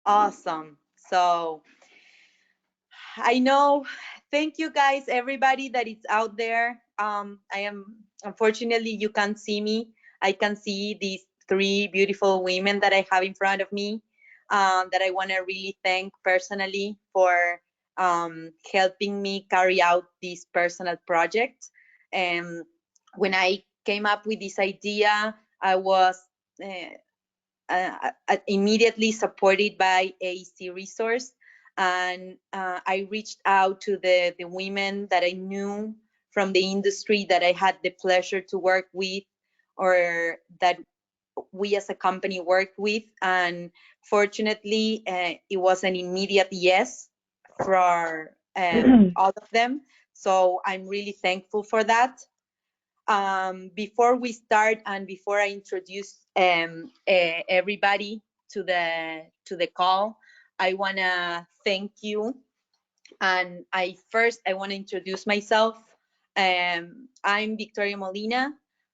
Awesome. So I know, thank you guys, everybody that is out there. Unfortunately, you can't see me. I can see these three beautiful women that I have in front of me, that I want to really thank personally for helping me carry out this personal project. And when I came up with this idea, I was immediately supported by AEC Resource. And I reached out to the women that I knew from the industry that I had the pleasure to work with, or that we as a company worked with. And fortunately, it was an immediate yes for all of them. So I'm really thankful for that. Before we start and before I introduce everybody to the call, I want to thank you. And I want to introduce myself. I'm Victoria Molina.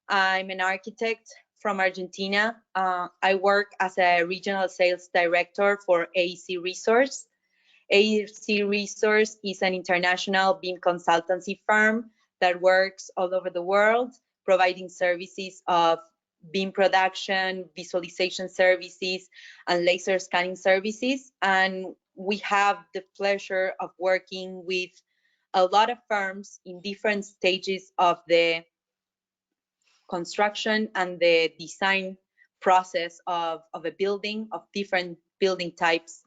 I'm an architect from Argentina. I work as a regional sales director for AEC Resource. AEC Resource is an international BIM consultancy firm that works all over the world, providing services of BIM production, visualization services, and laser scanning services. And we have the pleasure of working with a lot of firms in different stages of the construction and the design process of a building, of different building types.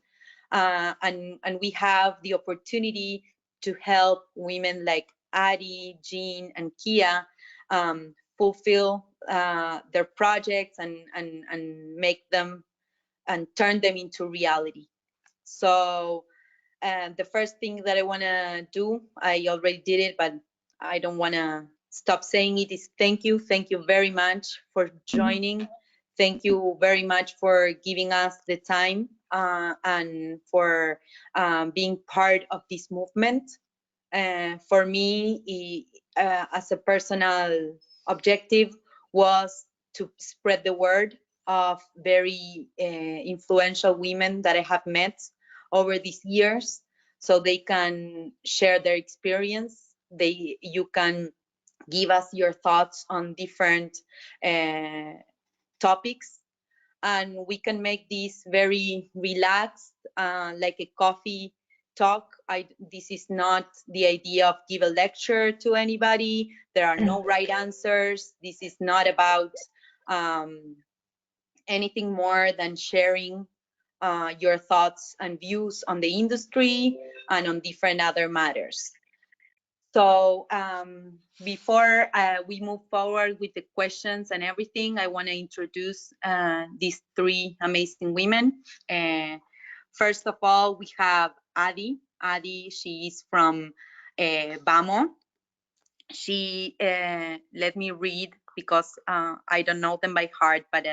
And we have the opportunity to help women like Adi, Jean, and Kia fulfill their projects and make them and turn them into reality. So the first thing that I want to do, I already did it, but I don't want to stop saying it, is thank you. Thank you very much for joining. Thank you very much for giving us the time and for being part of this movement. For me, as a personal objective, was to spread the word of very influential women that I have met over these years, so they can share their experience. You can give us your thoughts on different topics, and we can make this very relaxed, like a coffee talk. This is not the idea of give a lecture to anybody. There are no right answers. This is not about anything more than sharing your thoughts and views on the industry and on different other matters. So before we move forward with the questions and everything, I want to introduce these three amazing women. First of all, we have Adi. Adi, she is from BAMO. She, let me read because I don't know them by heart, but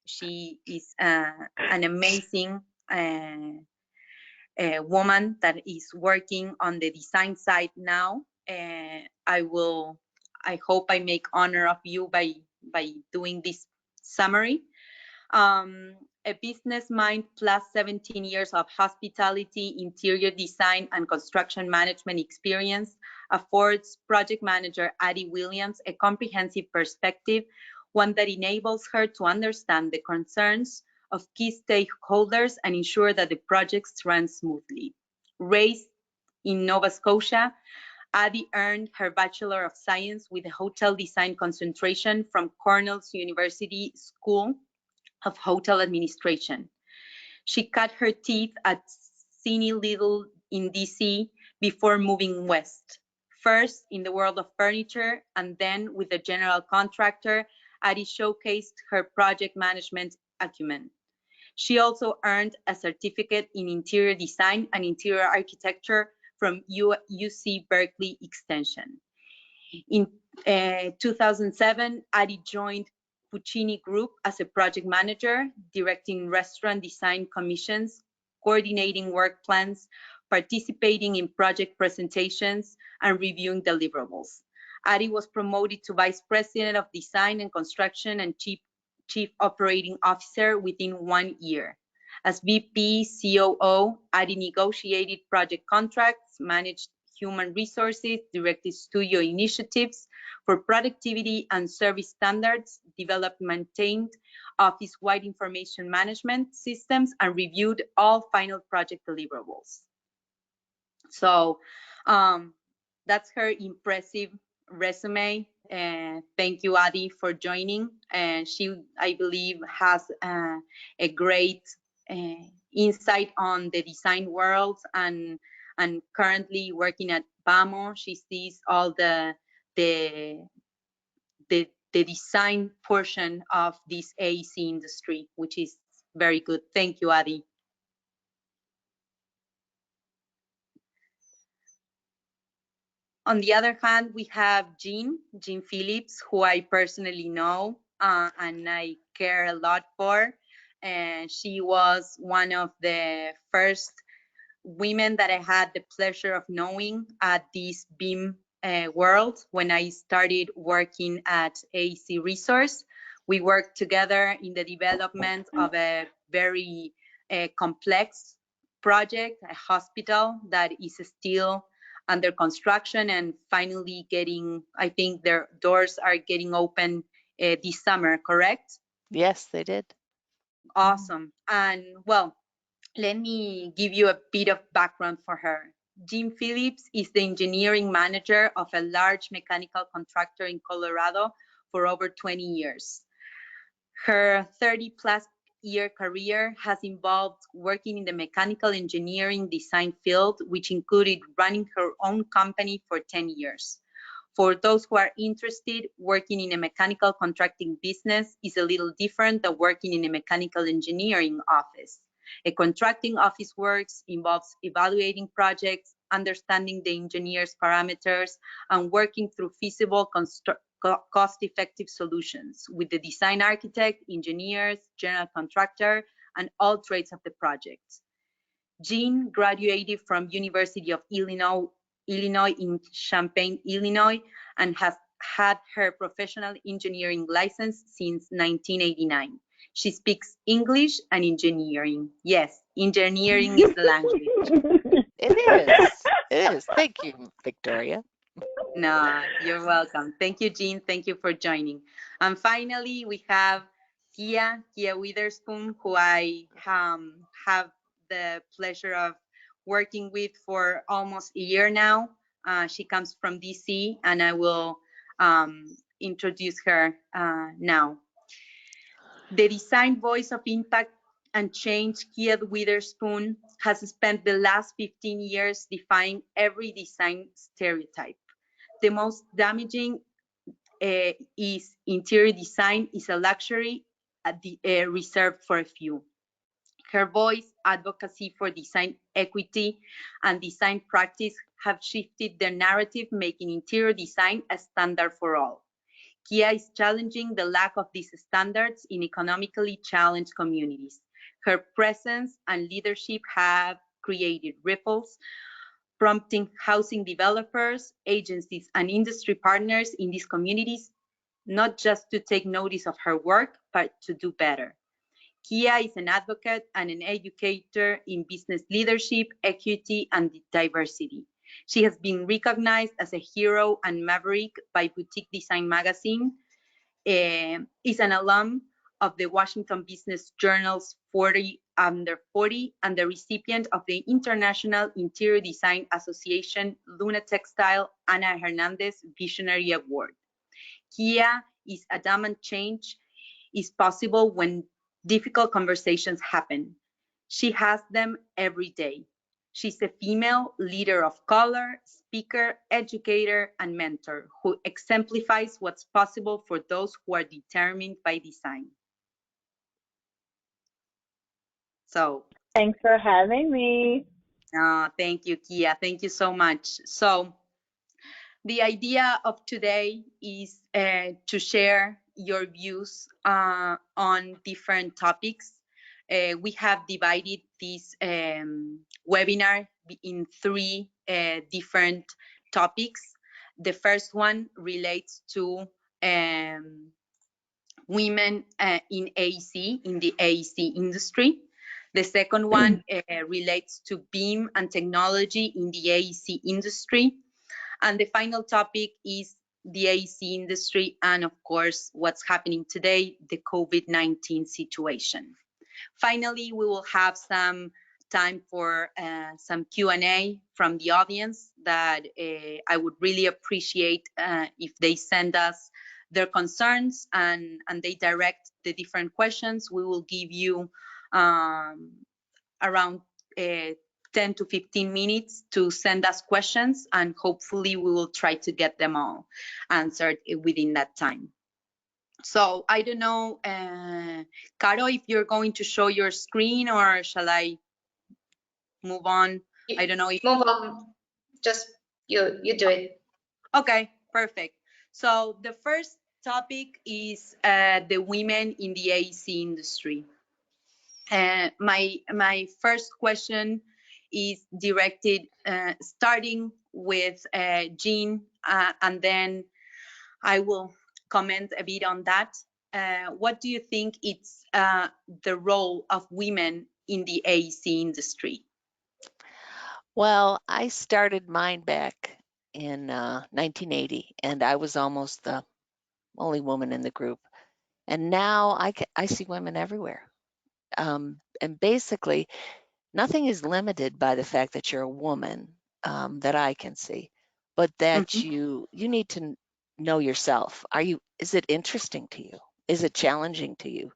she is an amazing woman that is working on the design side now. I hope I make honor of you by doing this summary. A business mind plus 17 years of hospitality, interior design, and construction management experience affords project manager Adi Williams a comprehensive perspective, one that enables her to understand the concerns of key stakeholders and ensure that the projects run smoothly. Raised in Nova Scotia, Adi earned her Bachelor of Science with a hotel design concentration from Cornell's University School of Hotel Administration. She cut her teeth at Cine Little in DC before moving west. First in the world of furniture and then with a general contractor, Adi showcased her project management acumen. She also earned a certificate in interior design and interior architecture from UC Berkeley Extension. In 2007, Adi joined Puccini Group as a project manager, directing restaurant design commissions, coordinating work plans, participating in project presentations, and reviewing deliverables. Adi was promoted to Vice President of Design and Construction and Chief Operating Officer within 1 year. As VP COO, Adi negotiated project contracts, managed human resources, directed studio initiatives for productivity and service standards, developed, maintained office-wide information management systems, and reviewed all final project deliverables. So that's her impressive resume. Thank you, Adi, for joining. And she, I believe, has a great insight on the design world, and currently working at BAMO. She sees all the design portion of this AEC industry, which is very good. Thank you, Adi. On the other hand, we have Jean Phillips, who I personally know and I care a lot for. And she was one of the first women that I had the pleasure of knowing at this BIM world when I started working at AEC Resource. We worked together in the development of a very complex project, a hospital that is still under construction and finally getting, I think their doors are getting open this summer, correct? Yes, they did. Awesome. And well, let me give you a bit of background for her. Jean Phillips is the engineering manager of a large mechanical contractor in Colorado for over 20 years. Her 30-plus year career has involved working in the mechanical engineering design field, which included running her own company for 10 years. For those who are interested, working in a mechanical contracting business is a little different than working in a mechanical engineering office. A contracting office works involves evaluating projects, understanding the engineer's parameters, and working through feasible cost-effective solutions with the design architect, engineers, general contractor, and all trades of the project. Jean graduated from University of Illinois in Champaign, Illinois, and has had her professional engineering license since 1989. She speaks English and engineering. Yes, engineering is the language. It is. It is. Thank you, Victoria. No, you're welcome. Thank you, Jean. Thank you for joining. And finally, we have Kia Witherspoon, who I have the pleasure of working with for almost a year now. She comes from DC, and I will introduce her now. The design voice of impact and change, Kia Witherspoon has spent the last 15 years defying every design stereotype. The most damaging is interior design is a luxury reserved for a few. Her voice, advocacy for design equity, and design practice have shifted the narrative, making interior design a standard for all. Kia is challenging the lack of these standards in economically challenged communities. Her presence and leadership have created ripples, prompting housing developers, agencies, and industry partners in these communities not just to take notice of her work, but to do better. Kia is an advocate and an educator in business leadership, equity, and diversity. She has been recognized as a hero and maverick by Boutique Design Magazine, is an alum of the Washington Business Journal's 40 Under 40, and the recipient of the International Interior Design Association Luna Textile Ana Hernandez Visionary Award. Kia is adamant change is possible when difficult conversations happen. She has them every day. She's a female leader of color, speaker, educator, and mentor who exemplifies what's possible for those who are determined by design. So, thanks for having me. Thank you, Kia. Thank you so much. So, the idea of today is to share your views on different topics. We have divided this webinar in three different topics. The first one relates to women in AEC, in the AEC industry. The second one relates to BIM and technology in the AEC industry. And the final topic is the AEC industry and, of course, what's happening today, the COVID-19 situation. Finally, we will have some time for some Q&A from the audience that I would really appreciate if they send us their concerns and they direct the different questions. We will give you around 10 to 15 minutes to send us questions, and hopefully we will try to get them all answered within that time. So I don't know, Caro, if you're going to show your screen or shall I move on? I don't know if... Move on. Just you do it. Okay, perfect. So the first topic is the women in the AEC industry. My first question is directed, starting with Jean, and then I will comment a bit on that. What do you think it's the role of women in the AEC industry? Well, I started mine back in 1980, and I was almost the only woman in the group. And now I see women everywhere. And basically, nothing is limited by the fact that you're a woman, that I can see, but that you need to know yourself. Is it interesting to you? Is it challenging to you?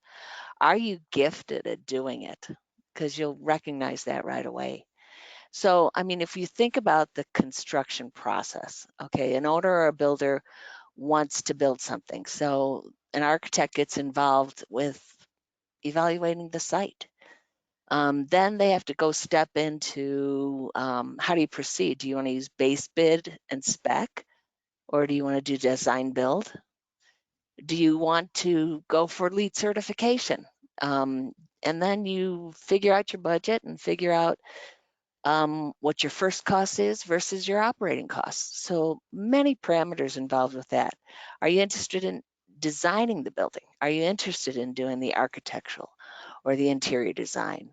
Are you gifted at doing it? Because you'll recognize that right away. So, I mean, if you think about the construction process, okay, an owner or a builder wants to build something. So an architect gets involved with evaluating the site. Then they have to go step into how do you proceed? Do you want to use base bid and spec, or do you want to do design build? Do you want to go for LEED certification? And then you figure out your budget and figure out what your first cost is versus your operating costs. So many parameters involved with that. Are you interested in designing the building? Are you interested in doing the architectural or the interior design?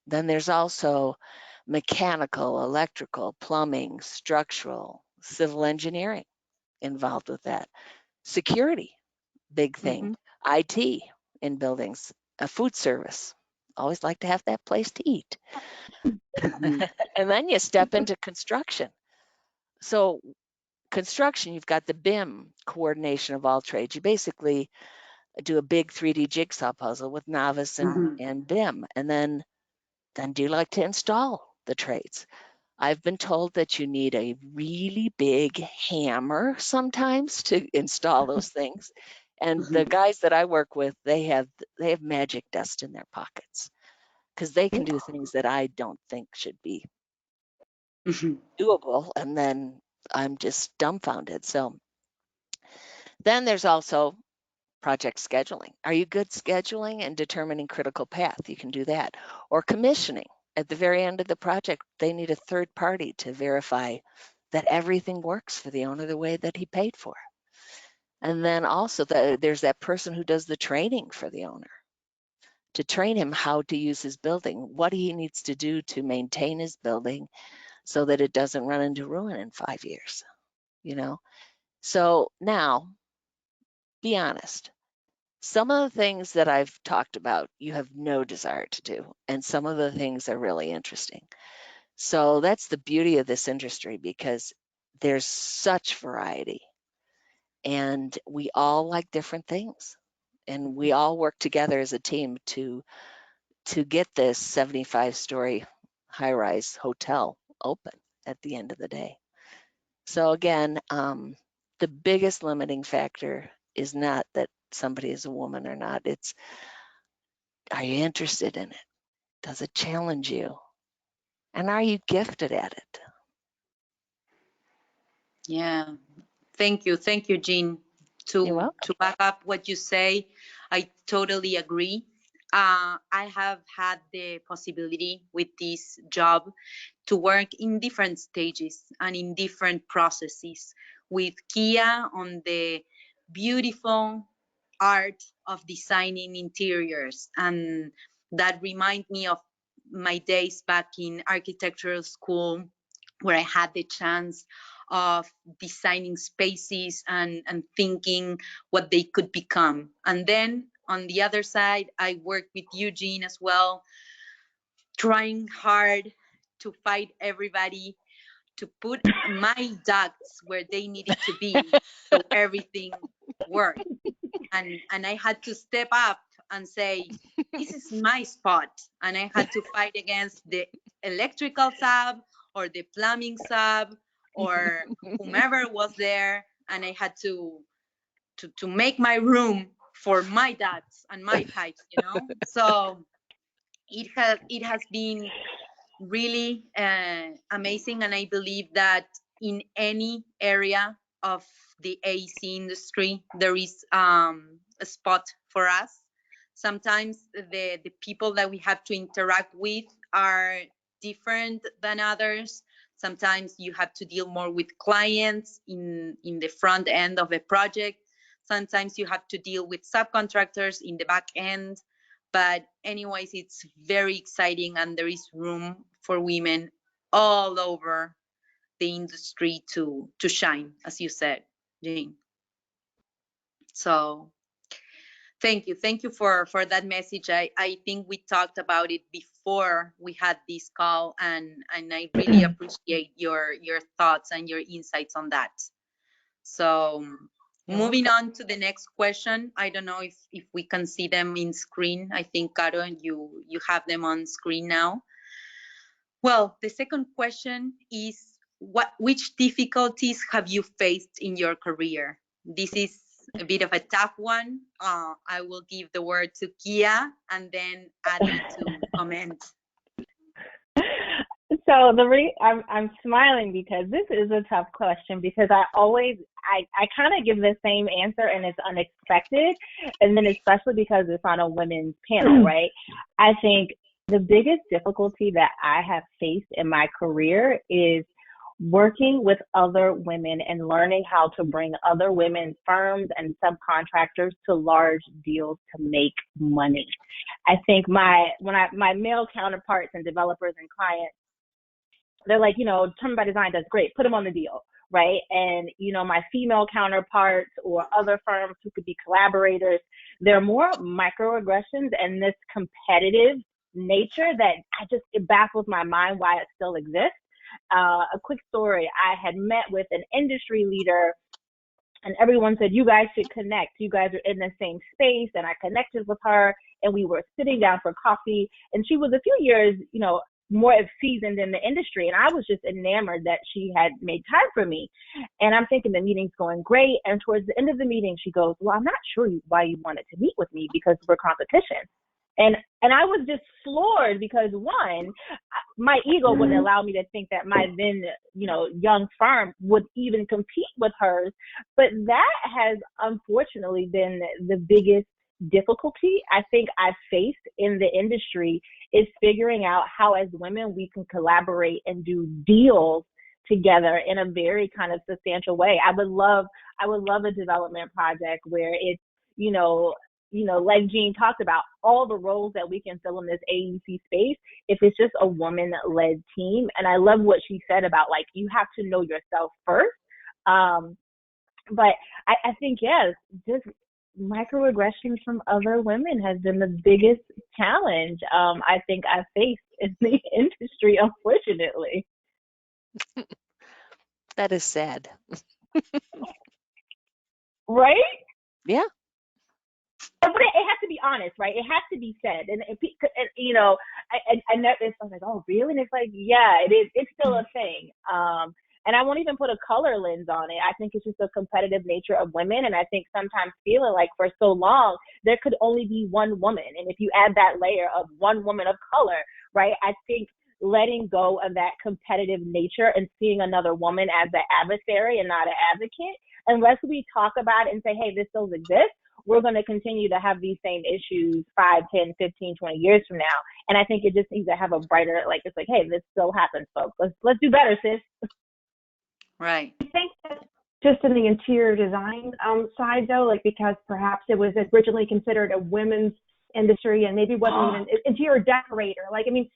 Then there's also mechanical, electrical, plumbing, structural, civil engineering involved with that. Security, big thing. IT in buildings, a food service. Always like to have that place to eat. And then you step into construction. So construction, you've got the BIM, coordination of all trades. You basically do a big 3D jigsaw puzzle with novice and BIM. And then do you like to install the trades? I've been told that you need a really big hammer sometimes to install those things. And the guys that I work with, they have magic dust in their pockets because they can do things that I don't think should be doable. And then I'm just dumbfounded. So then there's also project scheduling. Are you good scheduling and determining critical path? You can do that. Or commissioning. At the very end of the project, they need a third party to verify that everything works for the owner the way that he paid for. And then also there's that person who does the training for the owner to train him how to use his building, what he needs to do to maintain his building so that it doesn't run into ruin in 5 years, you know? So now, be honest. Some of the things that I've talked about, you have no desire to do, and some of the things are really interesting. So that's the beauty of this industry because there's such variety, and we all like different things, and we all work together as a team to get this 75-story high-rise hotel open at the end of the day. So again, the biggest limiting factor is not that somebody is a woman or not. It's, are you interested in it? Does it challenge you? And are you gifted at it? Yeah, thank you, Jean. You're welcome. To back up what you say, I totally agree. I have had the possibility with this job to work in different stages and in different processes with Kia on the beautiful art of designing interiors and that remind me of my days back in architectural school, where I had the chance of designing spaces and thinking what they could become. And then on the other side, I worked with Eugene as well, trying hard to fight everybody to put my ducts where they needed to be so everything worked. And I had to step up and say, this is my spot. And I had to fight against the electrical sub or the plumbing sub or whomever was there. And I had to make my room for my ducts and my pipes, you know? So it has been really amazing. And I believe that in any area of the AEC industry, there is a spot for us. Sometimes the people that we have to interact with are different than others. Sometimes you have to deal more with clients in the front end of a project. Sometimes you have to deal with subcontractors in the back end. But anyways, it's very exciting, and there is room for women all over the industry to shine, as you said, Jane. So thank you for that message. I think we talked about it before we had this call, and I really appreciate your thoughts and your insights on that. So moving on to the next question. I don't know if we can see them in screen. I think, Caro, you have them on screen now. Well, the second question is, which difficulties have you faced in your career? This is a bit of a tough one. I will give the word to Kia and then Adi to comment. So I'm smiling because this is a tough question, because I kind of give the same answer and it's unexpected, and then especially because it's on a women's panel, right? I think the biggest difficulty that I have faced in my career is working with other women and learning how to bring other women's firms and subcontractors to large deals to make money. I think my male counterparts and developers and clients, they're like, Determined by Design does great, put them on the deal, right? And, my female counterparts or other firms who could be collaborators, they're more microaggressions and this competitive nature that it baffles my mind why it still exists. A quick story, I had met with an industry leader and everyone said, you guys should connect. You guys are in the same space. And I connected with her and we were sitting down for coffee, and she was a few years, more seasoned in the industry. And I was just enamored that she had made time for me. And I'm thinking the meeting's going great. And towards the end of the meeting, she goes, well, I'm not sure why you wanted to meet with me, because we're competition. And I was just floored, because one, my ego wouldn't allow me to think that my then, young firm would even compete with hers. But that has unfortunately been the biggest difficulty I think I've faced in the industry, is figuring out how as women we can collaborate and do deals together in a very kind of substantial way. I would love a development project where it's, like Jean talked about, all the roles that we can fill in this AEC space, if it's just a woman-led team. And I love what she said about, like, you have to know yourself first. But I think, yes, just microaggressions from other women has been the biggest challenge I think I've faced in the industry, unfortunately. That is sad. Right? Yeah. But it has to be honest, right? It has to be said. And I know it's like, oh, really? And it's like, yeah, it is. It's still a thing. And I won't even put a color lens on it. I think it's just a competitive nature of women. And I think sometimes feeling like for so long, there could only be one woman. And if you add that layer of one woman of color, right, I think letting go of that competitive nature and seeing another woman as an adversary and not an advocate, unless we talk about it and say, hey, this still exists, we're going to continue to have these same issues 5, 10, 15, 20 years from now. And I think it just needs to have a brighter, like, it's like, hey, this still happens, folks. Let's do better, sis. Right. I think that's just in the interior design side, though, like, because perhaps it was originally considered a women's industry and maybe wasn't even interior decorator. Like, I mean,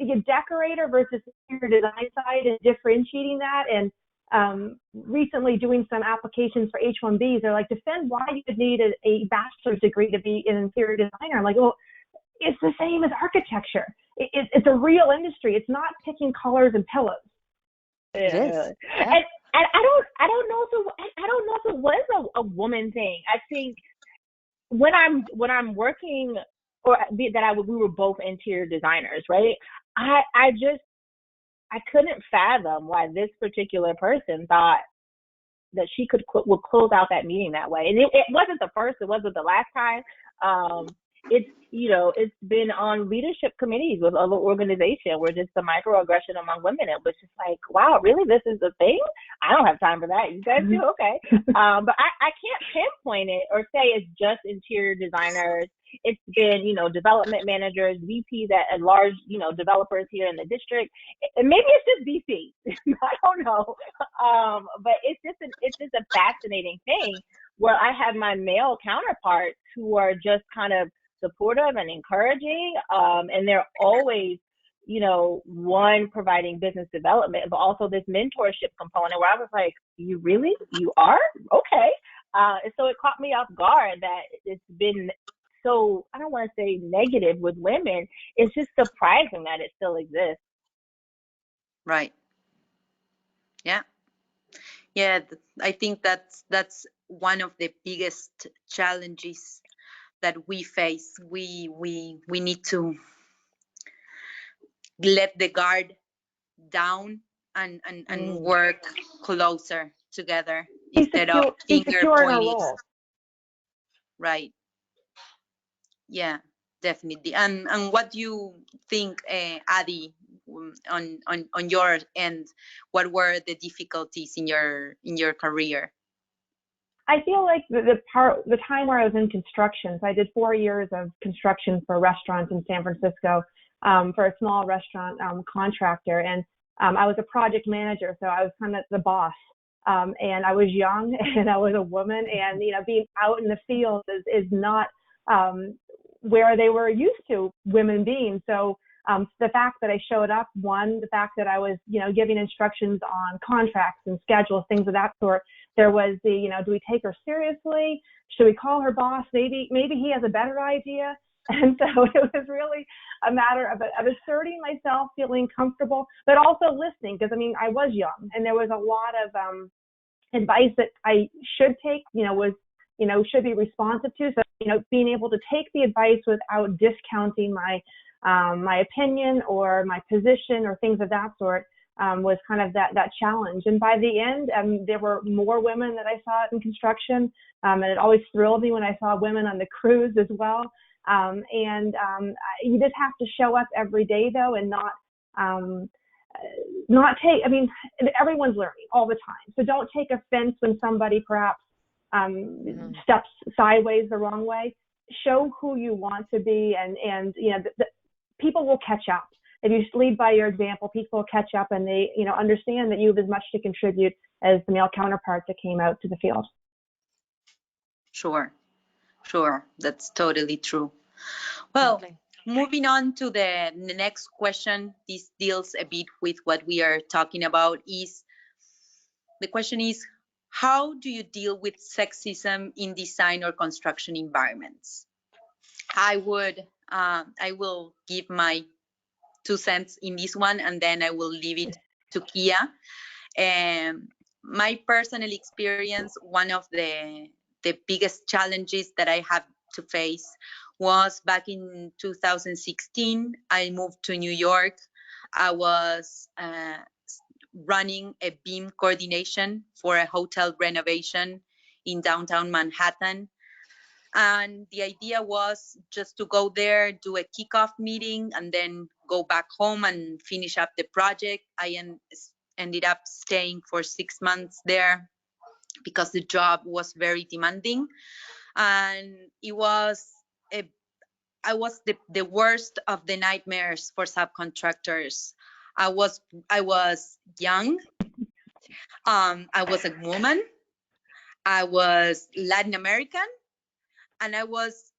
a decorator versus interior design side and differentiating that. And recently doing some applications for H-1Bs, they're like, defend why you would need a bachelor's degree to be an interior designer. I'm like, well, it's the same as architecture. It's a real industry. It's not picking colors and pillows. It is. Yeah. And I don't know if it was a woman thing. I think when I'm working, or we were both interior designers, right? I couldn't fathom why this particular person thought that she would close out that meeting that way. And it wasn't the first, it wasn't the last time. It's been on leadership committees with other organizations where just the microaggression among women, it was just like, wow, really, this is the thing? I don't have time for that. You guys do? Okay. But I can't pinpoint it or say it's just interior designers. It's been, development managers, VPs at large, developers here in the district. And maybe it's just DC. I don't know. But it's just a fascinating thing where I have my male counterparts who are just kind of supportive and encouraging. And they're always, one, providing business development, but also this mentorship component where I was like, you are? Okay. And so it caught me off guard that it's been so, I don't want to say negative with women. It's just surprising that it still exists. Right. Yeah. Yeah. I think that's one of the biggest challenges that we face. We need to let the guard down and work closer together instead of finger pointing. Right. Yeah, definitely. And what do you think, Adi, on your end? What were the difficulties in your career? I feel like the time where I was in construction, so I did 4 years of construction for restaurants in San Francisco, for a small restaurant contractor, and I was a project manager, so I was kind of the boss. And I was young and I was a woman, and being out in the field is not where they were used to women being. So the fact that I showed up, the fact that I was, giving instructions on contracts and schedules, things of that sort. There was the, do we take her seriously? Should we call her boss? Maybe he has a better idea. And so it was really a matter of asserting myself, feeling comfortable, but also listening, because I was young, and there was a lot of advice that I should take, should be responsive to. So, being able to take the advice without discounting my opinion or my position or things of that sort was kind of that challenge. And by the end, there were more women that I saw in construction, and it always thrilled me when I saw women on the crews as well. You just have to show up every day, though, and not take, everyone's learning all the time. So don't take offense when somebody perhaps steps sideways the wrong way. Show who you want to be, and people will catch up. If you lead by your example, people will catch up, and they, understand that you have as much to contribute as the male counterparts that came out to the field. Sure. That's totally true. Well, moving on to the next question, this deals a bit with what we are talking about. The question is, how do you deal with sexism in design or construction environments? I will give my 2 cents in this one, and then I will leave it to Kia. My personal experience, one of the biggest challenges that I have to face was back in 2016. I moved to New York. I was running a BIM coordination for a hotel renovation in downtown Manhattan. And the idea was just to go there, do a kickoff meeting, and then go back home and finish up the project. I ended up staying for 6 months there because the job was very demanding. And I was the worst of the nightmares for subcontractors. I was young. I was a woman. I was Latin American, and I was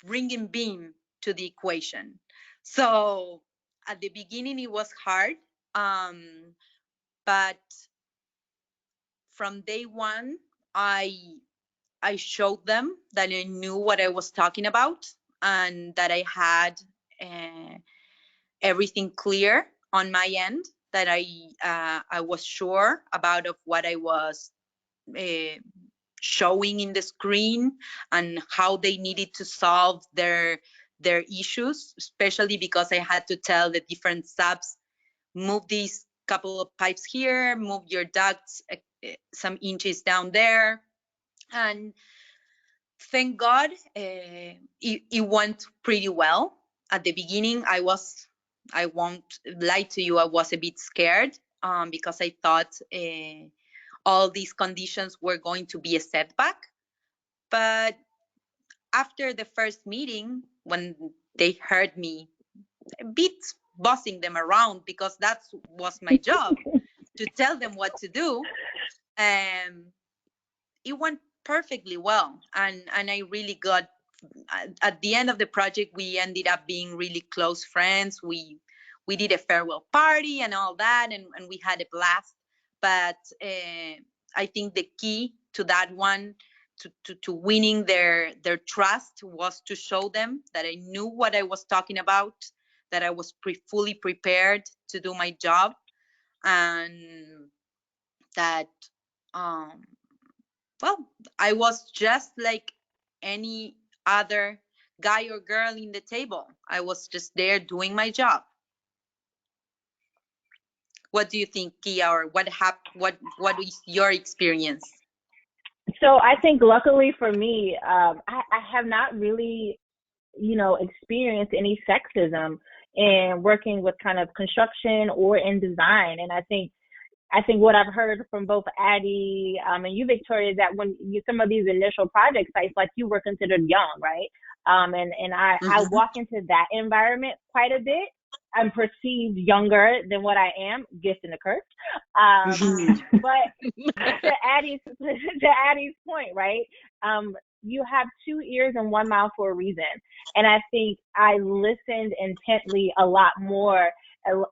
bringing beam to the equation. So at the beginning, it was hard, but from day one, I showed them that I knew what I was talking about and that I had everything clear on my end, that I was sure about of what I was showing in the screen and how they needed to solve their issues, especially because I had to tell the different subs, move these couple of pipes here, move your ducts some inches down there. And thank God, it went pretty well. At the beginning, I won't lie to you, I was a bit scared, because I thought all these conditions were going to be a setback. But after the first meeting, when they heard me a bit bossing them around, because that was my job, to tell them what to do, it went perfectly well. And I really got, at the end of the project, we ended up being really close friends. We did a farewell party and all that, and we had a blast. But I think the key to that one, to winning their trust, was to show them that I knew what I was talking about, that I was fully prepared to do my job, and that well, I was just like any other guy or girl in the table. I was just there doing my job. What do you think, Kia, or what is your experience? So I think luckily for me, I have not really, experienced any sexism in working with kind of construction or in design. And I think what I've heard from both Addie and you, Victoria, is that when some of these initial project sites, like, you were considered young, right? And I walk into that environment quite a bit. I'm perceived younger than what I am, gift and a curse. But to Addie's point, right? You have 2 ears and 1 mouth for a reason. And I think I listened intently a lot more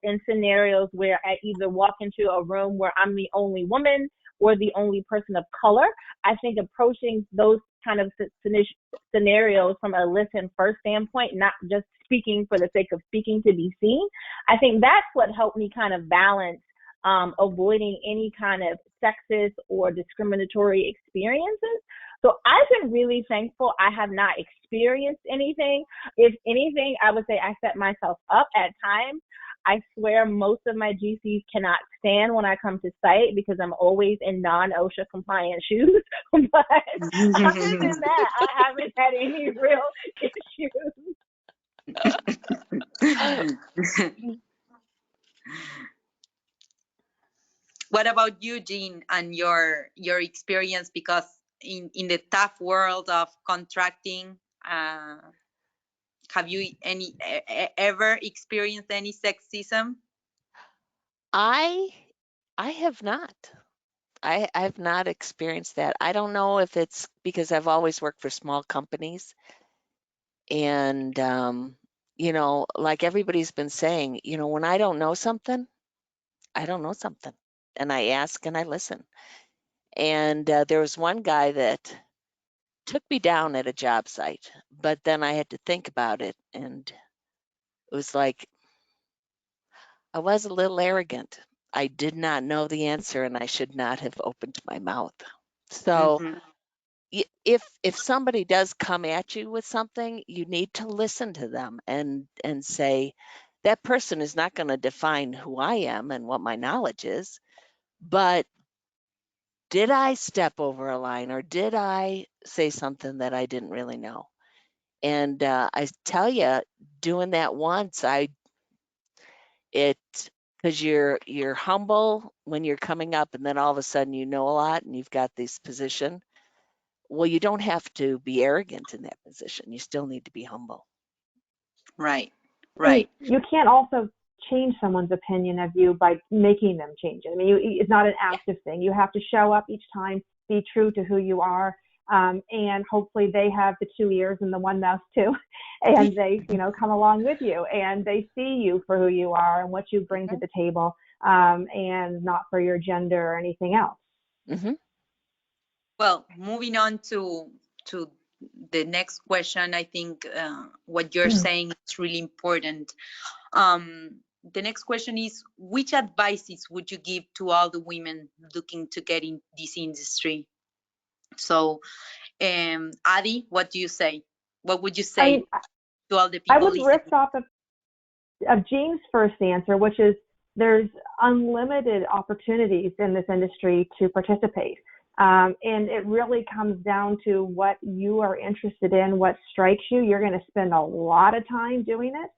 in scenarios where I either walk into a room where I'm the only woman or the only person of color. I think approaching those kind of scenarios from a listen first standpoint, not just speaking for the sake of speaking to be seen, I think that's what helped me kind of balance avoiding any kind of sexist or discriminatory experiences. So I've been really thankful I have not experienced anything. If anything, I would say I set myself up at times. I swear most of my GCs cannot stand when I come to site because I'm always in non-OSHA compliant shoes. But other than that, I haven't had any real issues. What about you, Jean, and your experience? Because in the tough world of contracting, have you ever experienced any sexism? I have not. I've not experienced that. I don't know if it's because I've always worked for small companies, and like everybody's been saying, when I don't know something, I don't know something, and I ask and I listen. And there was one guy that took me down at a job site, but then I had to think about it, and it was like I was a little arrogant. I did not know the answer, and I should not have opened my mouth. So if somebody does come at you with something, you need to listen to them and say, that person is not going to define who I am and what my knowledge is, but did I step over a line, or did I say something that I didn't really know? And I tell you, doing that once, because you're humble when you're coming up, and then all of a sudden you know a lot and you've got this position. Well, you don't have to be arrogant in that position. You still need to be humble. Right. You can't also change someone's opinion of you by making them change it. I mean, it's not an active thing. You have to show up each time, be true to who you are, and hopefully they have the 2 ears and the 1 mouth too, and they, come along with you, and they see you for who you are and what you bring to the table, and not for your gender or anything else. Mm-hmm. Well, moving on to the next question, I think what you're saying is really important. The next question is, which advices would you give to all the women looking to get in this industry? So, Adi, what do you say? What would you say to all the I people would listening? riff off of Jean's first answer, which is there's unlimited opportunities in this industry to participate. And it really comes down to what you are interested in, what strikes you. You're going to spend a lot of time doing it.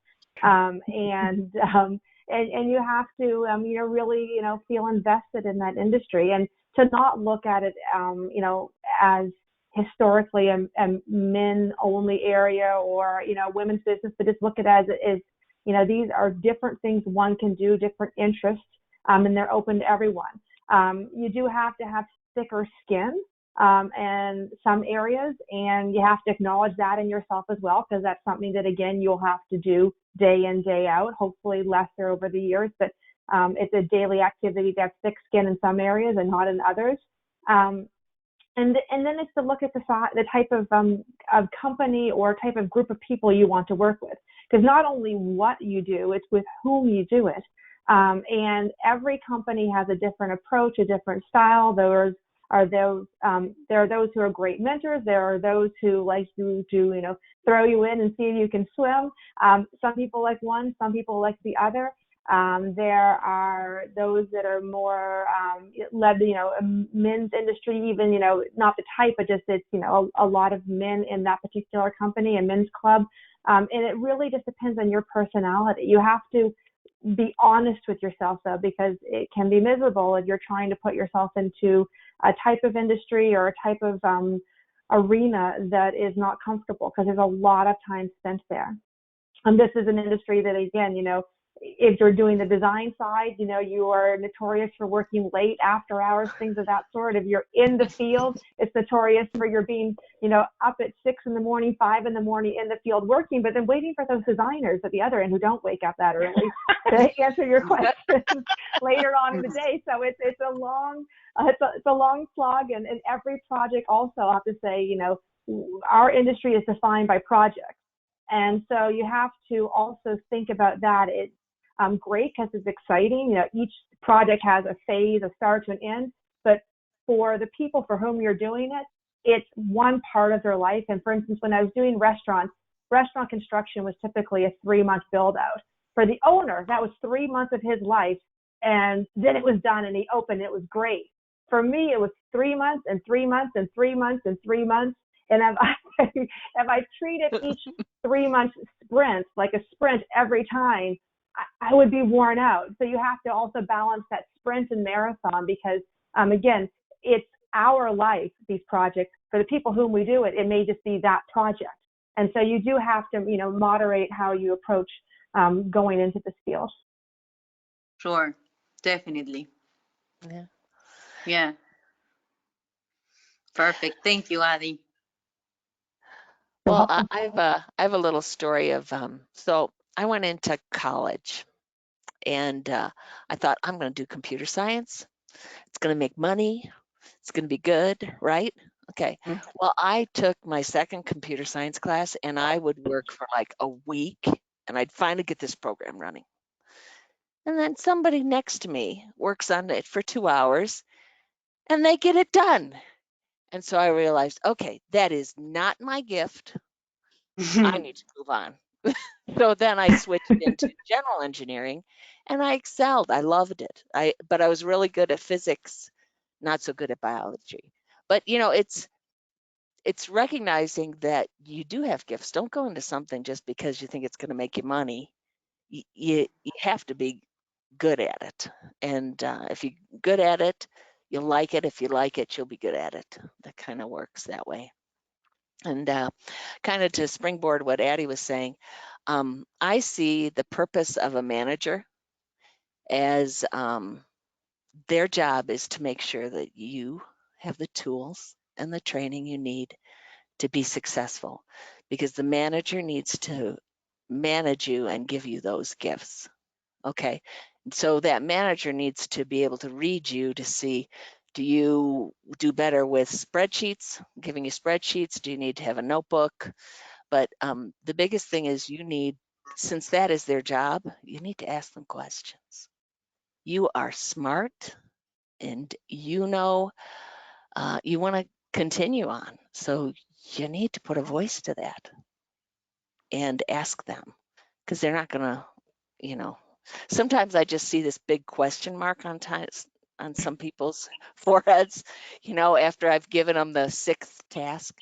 And you have to, really, feel invested in that industry, and to not look at it, as historically a men only area or, women's business, but just look at it as these are different things one can do, different interests, and they're open to everyone. You do have to have thicker skin in some areas, and you have to acknowledge that in yourself as well, because that's something that, again, you'll have to do day in, day out, hopefully lesser over the years, but it's a daily activity to have thick skin in some areas and not in others. And then it's to look at the type of company or type of group of people you want to work with, because not only what you do, it's with whom you do it. And every company has a different approach, a different style. There are those who are great mentors. There are those who like to throw you in and see if you can swim. Some people like one, some people like the other. There are those that are more led, a men's industry, even, not the type, but just it's, a lot of men in that particular company, a men's club. And it really just depends on your personality. You have to be honest with yourself, though, because it can be miserable if you're trying to put yourself into a type of industry or a type of arena that is not comfortable, because there's a lot of time spent there. And this is an industry that, again, if you're doing the design side, you are notorious for working late, after hours, things of that sort. If you're in the field, it's notorious for your being, up at 6 in the morning, 5 in the morning in the field working, but then waiting for those designers at the other end who don't wake up that early to answer your questions later on in the day. So it's a long slog, and every project also, I have to say, our industry is defined by projects. And so you have to also think about that. It's great because it's exciting. Each project has a phase, a start to an end. But for the people for whom you're doing it, it's one part of their life. And for instance, when I was doing restaurant construction was typically a 3-month build out. For the owner, that was 3 months of his life. And then it was done and he opened. It was great. For me, it was 3 months and 3 months and 3 months and 3 months. And if I treated each 3-month sprint like a sprint every time, I would be worn out. So you have to also balance that sprint and marathon, because, again, it's our life, these projects. For the people whom we do it, it may just be that project. And so you do have to, moderate how you approach going into this field. Sure, definitely. Yeah. Perfect. Thank you, Adi. Well, I have a little story of so I went into college, and I thought, I'm going to do computer science. It's going to make money. It's going to be good, right? Okay. Well, I took my second computer science class, and I would work for like a week, and I'd finally get this program running. And then somebody next to me works on it for 2 hours, and they get it done. And so I realized, okay, that is not my gift. I need to move on. So then I switched into general engineering, and I excelled. I loved it. But I was really good at physics, not so good at biology. But it's recognizing that you do have gifts. Don't go into something just because you think it's going to make you money. You have to be good at it. And if you're good at it, you'll like it. If you like it, you'll be good at it. That kind of works that way. And kind of to springboard what Addie was saying, I see the purpose of a manager as their job is to make sure that you have the tools and the training you need to be successful, because the manager needs to manage you and give you those gifts. Okay, so that manager needs to be able to read you to see, do you do better with spreadsheets, giving you spreadsheets? Do you need to have a notebook? But the biggest thing is you need, since that is their job, you need to ask them questions. You are smart and you know you want to continue on. So you need to put a voice to that and ask them, because they're not going to, you know, sometimes I just see this big question mark on some people's foreheads, you know, after I've given them the 6th task,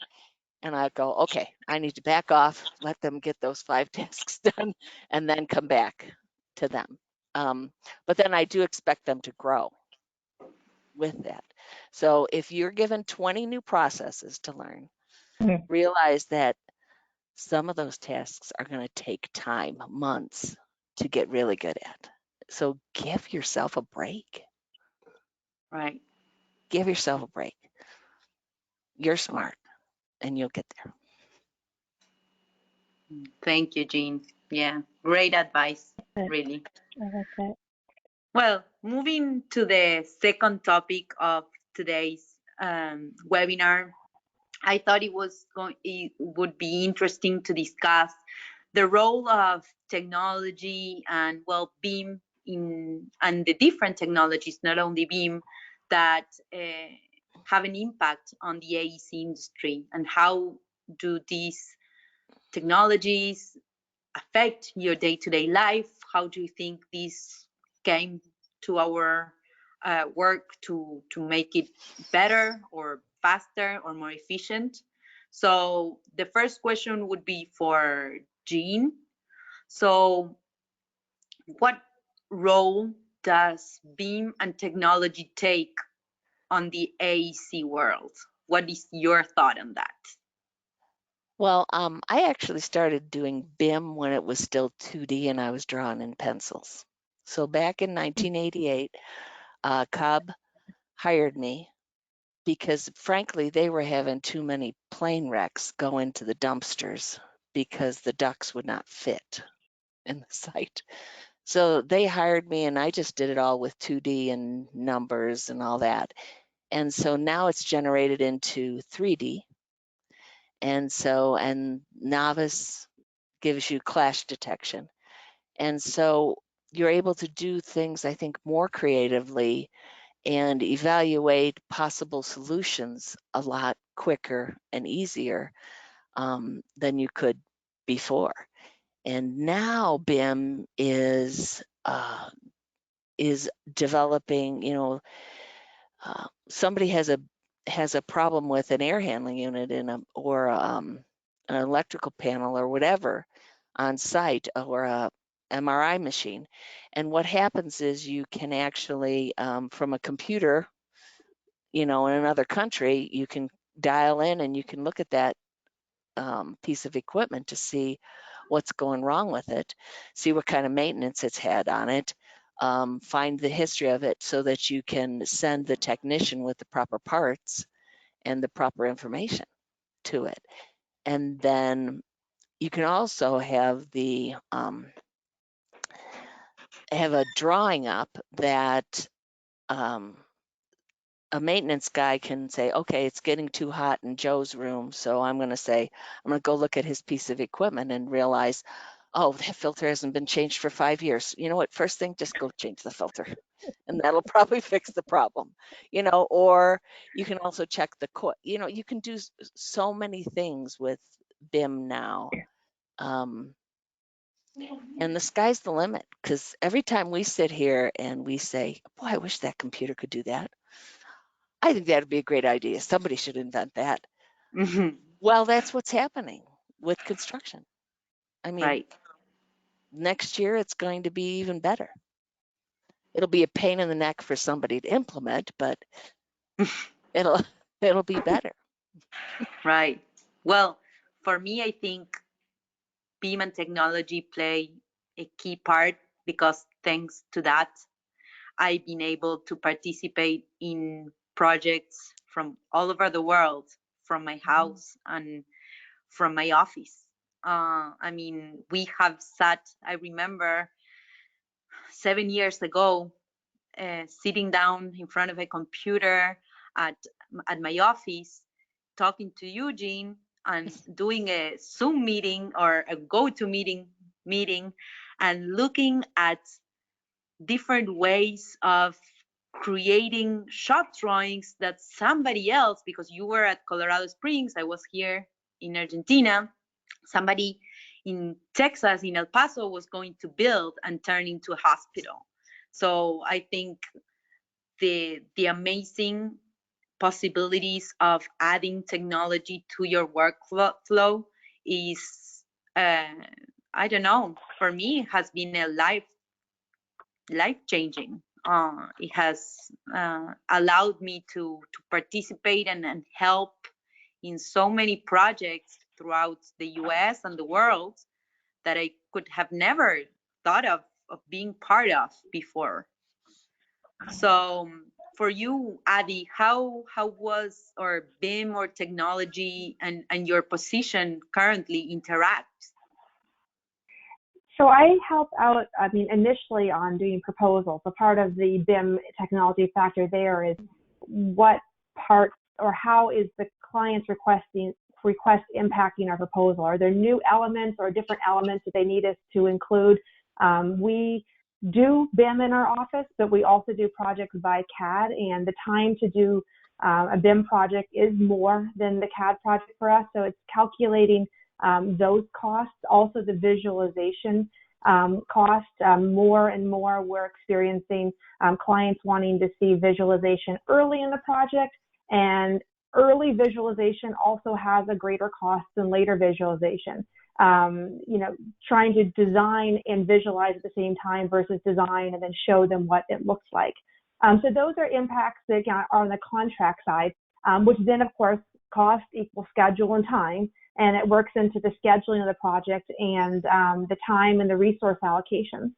and I go, okay, I need to back off, let them get those 5 tasks done, and then come back to them. But then I do expect them to grow with that. So if you're given 20 new processes to learn, realize that some of those tasks are going to take time, months, to get really good at. So give yourself a break. Right. Give yourself a break. You're smart and you'll get there. Thank you, Jean. Yeah, great advice, really. I like that. Well, moving to the second topic of today's webinar, I thought it would be interesting to discuss the role of technology and, well, BIM and the different technologies, not only BIM, that have an impact on the AEC industry, and how do these technologies affect your day-to-day life? How do you think this came to our work to make it better or faster or more efficient? So the first question would be for Jean. So what role does BIM and technology take on the AEC world? What is your thought on that? Well, I actually started doing BIM when it was still 2D and I was drawing in pencils. So back in 1988, Cobb hired me because, frankly, they were having too many plane wrecks go into the dumpsters because the ducts would not fit in the site. So they hired me and I just did it all with 2D and numbers and all that. And so now it's generated into 3D. And Novice gives you clash detection. And so you're able to do things, I think, more creatively and evaluate possible solutions a lot quicker and easier than you could before. And now BIM is developing, you know, somebody has a problem with an air handling unit or an electrical panel or whatever on site, or a MRI machine. And what happens is you can actually, from a computer, you know, in another country, you can dial in and you can look at that piece of equipment to see what's going wrong with it, see what kind of maintenance it's had on it, find the history of it so that you can send the technician with the proper parts and the proper information to it. And then you can also have have a drawing up that a maintenance guy can say, okay, it's getting too hot in Joe's room, so I'm going to go look at his piece of equipment and realize, oh, that filter hasn't been changed for 5 years. You know what? First thing, just go change the filter, and that'll probably fix the problem. You know, or you can also check the coil. You know, you can do so many things with BIM now. And the sky's the limit, because every time we sit here and we say, boy, I wish that computer could do that. I think that'd be a great idea. Somebody should invent that. Mm-hmm. Well, that's what's happening with construction. I mean, Right. next year it's going to be even better. It'll be a pain in the neck for somebody to implement, but it'll be better. Right. Well, for me, I think BIM and technology play a key part, because thanks to that, I've been able to participate in projects from all over the world, from my house and from my office. I mean, we have sat, I remember 7 years ago, sitting down in front of a computer at my office, talking to Eugene and doing a Zoom meeting or a meeting and looking at different ways of creating shop drawings that somebody else, because you were at Colorado Springs, I was here in Argentina, somebody in Texas, in El Paso, was going to build and turn into a hospital. So I think the amazing possibilities of adding technology to your workflow is, I don't know, for me, it has been a life changing. It has allowed me to participate and help in so many projects throughout the US and the world that I could have never thought of being part of before. So for you, Adi, how was or BIM or technology and your position currently interact? So I help out, I mean, initially on doing proposals. So part of the BIM technology factor there is what part or how is the client's request impacting our proposal? Are there new elements or different elements that they need us to include? We do BIM in our office, but we also do projects by CAD, and the time to do a BIM project is more than the CAD project for us. So it's calculating those costs, also the visualization cost. More and more we're experiencing clients wanting to see visualization early in the project, and early visualization also has a greater cost than later visualization. Trying to design and visualize at the same time versus design and then show them what it looks like. So those are impacts that are on the contract side, which then of course cost equals schedule and time, and it works into the scheduling of the project and the time and the resource allocations.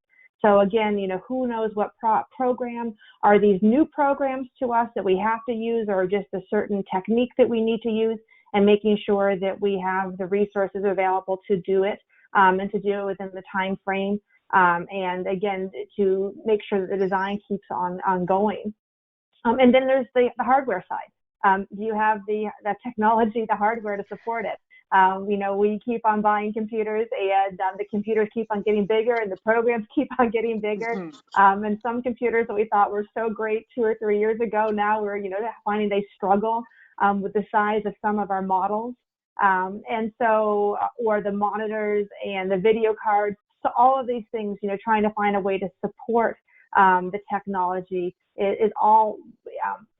So again, who knows what program, are these new programs to us that we have to use, or just a certain technique that we need to use, and making sure that we have the resources available to do it and to do it within the time frame. And again, to make sure that the design keeps on going. And then there's the hardware side. Do you have the technology, the hardware to support it? We keep on buying computers, and the computers keep on getting bigger, and the programs keep on getting bigger. And some computers that we thought were so great 2 or 3 years ago, now we're finding they struggle with the size of some of our models. And so, or the monitors and the video cards. So all of these things, trying to find a way to support the technology is all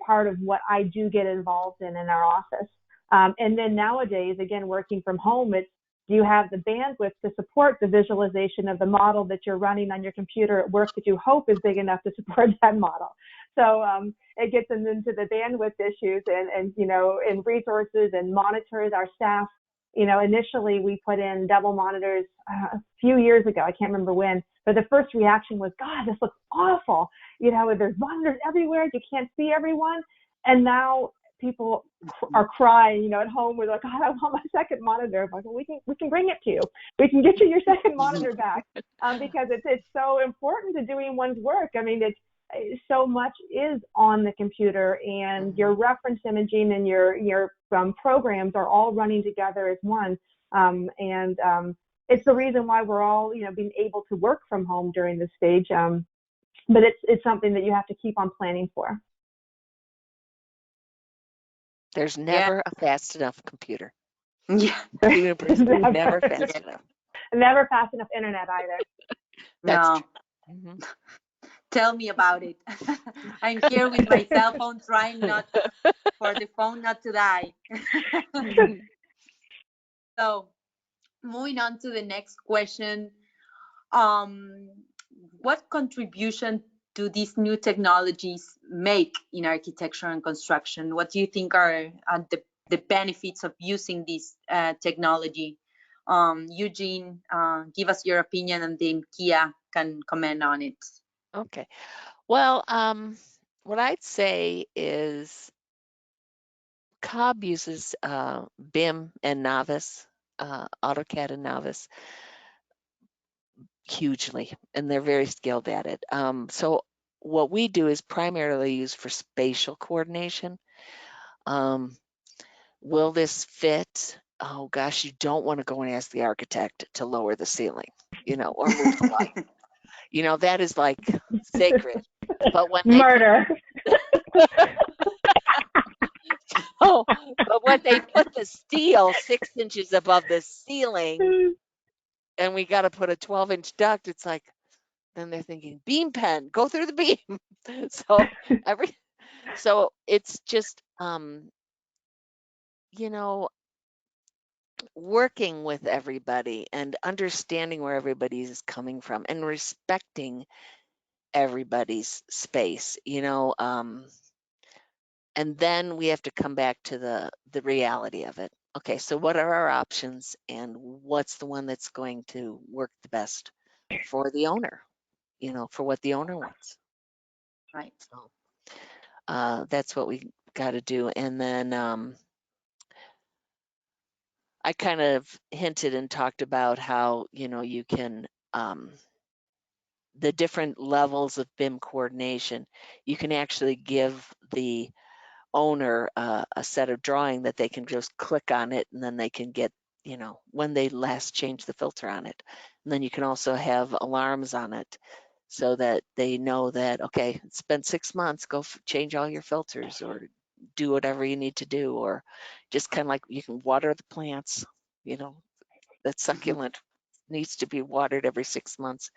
part of what I do get involved in our office. And then nowadays, again, working from home, do you have the bandwidth to support the visualization of the model that you're running on your computer at work that you hope is big enough to support that model? So it gets into the bandwidth issues and resources and monitors. Our staff, initially we put in double monitors a few years ago. I can't remember when, but the first reaction was, God, this looks awful. There's monitors everywhere. You can't see everyone. And now people are crying, at home. We're like, God, I want my second monitor. I'm like, well, we can bring it to you. We can get you your second monitor back because it's so important to doing one's work. I mean, it's so much is on the computer, and your reference imaging and your programs are all running together as one. It's the reason why we're all, being able to work from home during this stage. But it's something that you have to keep on planning for. There's never a fast enough computer. Yeah. Never fast enough. Never fast enough internet either. That's no. True. Mm-hmm. Tell me about it. I'm here with my cell phone trying for the phone not to die. So moving on to the next question. What contribution do these new technologies make in architecture and construction? What do you think are the benefits of using this technology? Eugene, give us your opinion, and then Kia can comment on it. Okay. Well, what I'd say is Cobb uses BIM and Novice, AutoCAD and Novice hugely, and they're very skilled at it. So what we do is primarily used for spatial coordination. Will this fit? Oh gosh, you don't want to go and ask the architect to lower the ceiling, or move the light. That is like sacred. But when they Murder. but when they put the steel 6 inches above the ceiling, and we got to put a 12-inch duct, it's like, then they're thinking beam pen, go through the beam. So it's just working with everybody and understanding where everybody is coming from and respecting everybody's space, and then we have to come back to the reality of it. Okay, so what are our options, and what's the one that's going to work the best for the owner, for what the owner wants. Right. So that's what we got to do. And then I kind of hinted and talked about how, you can, the different levels of BIM coordination, you can actually give the owner a set of drawing that they can just click on it, and then they can get, when they last changed the filter on it. And then you can also have alarms on it so that they know that, okay, it's been 6 months, go change all your filters or do whatever you need to do, or just kind of like you can water the plants, that succulent needs to be watered every 6 months.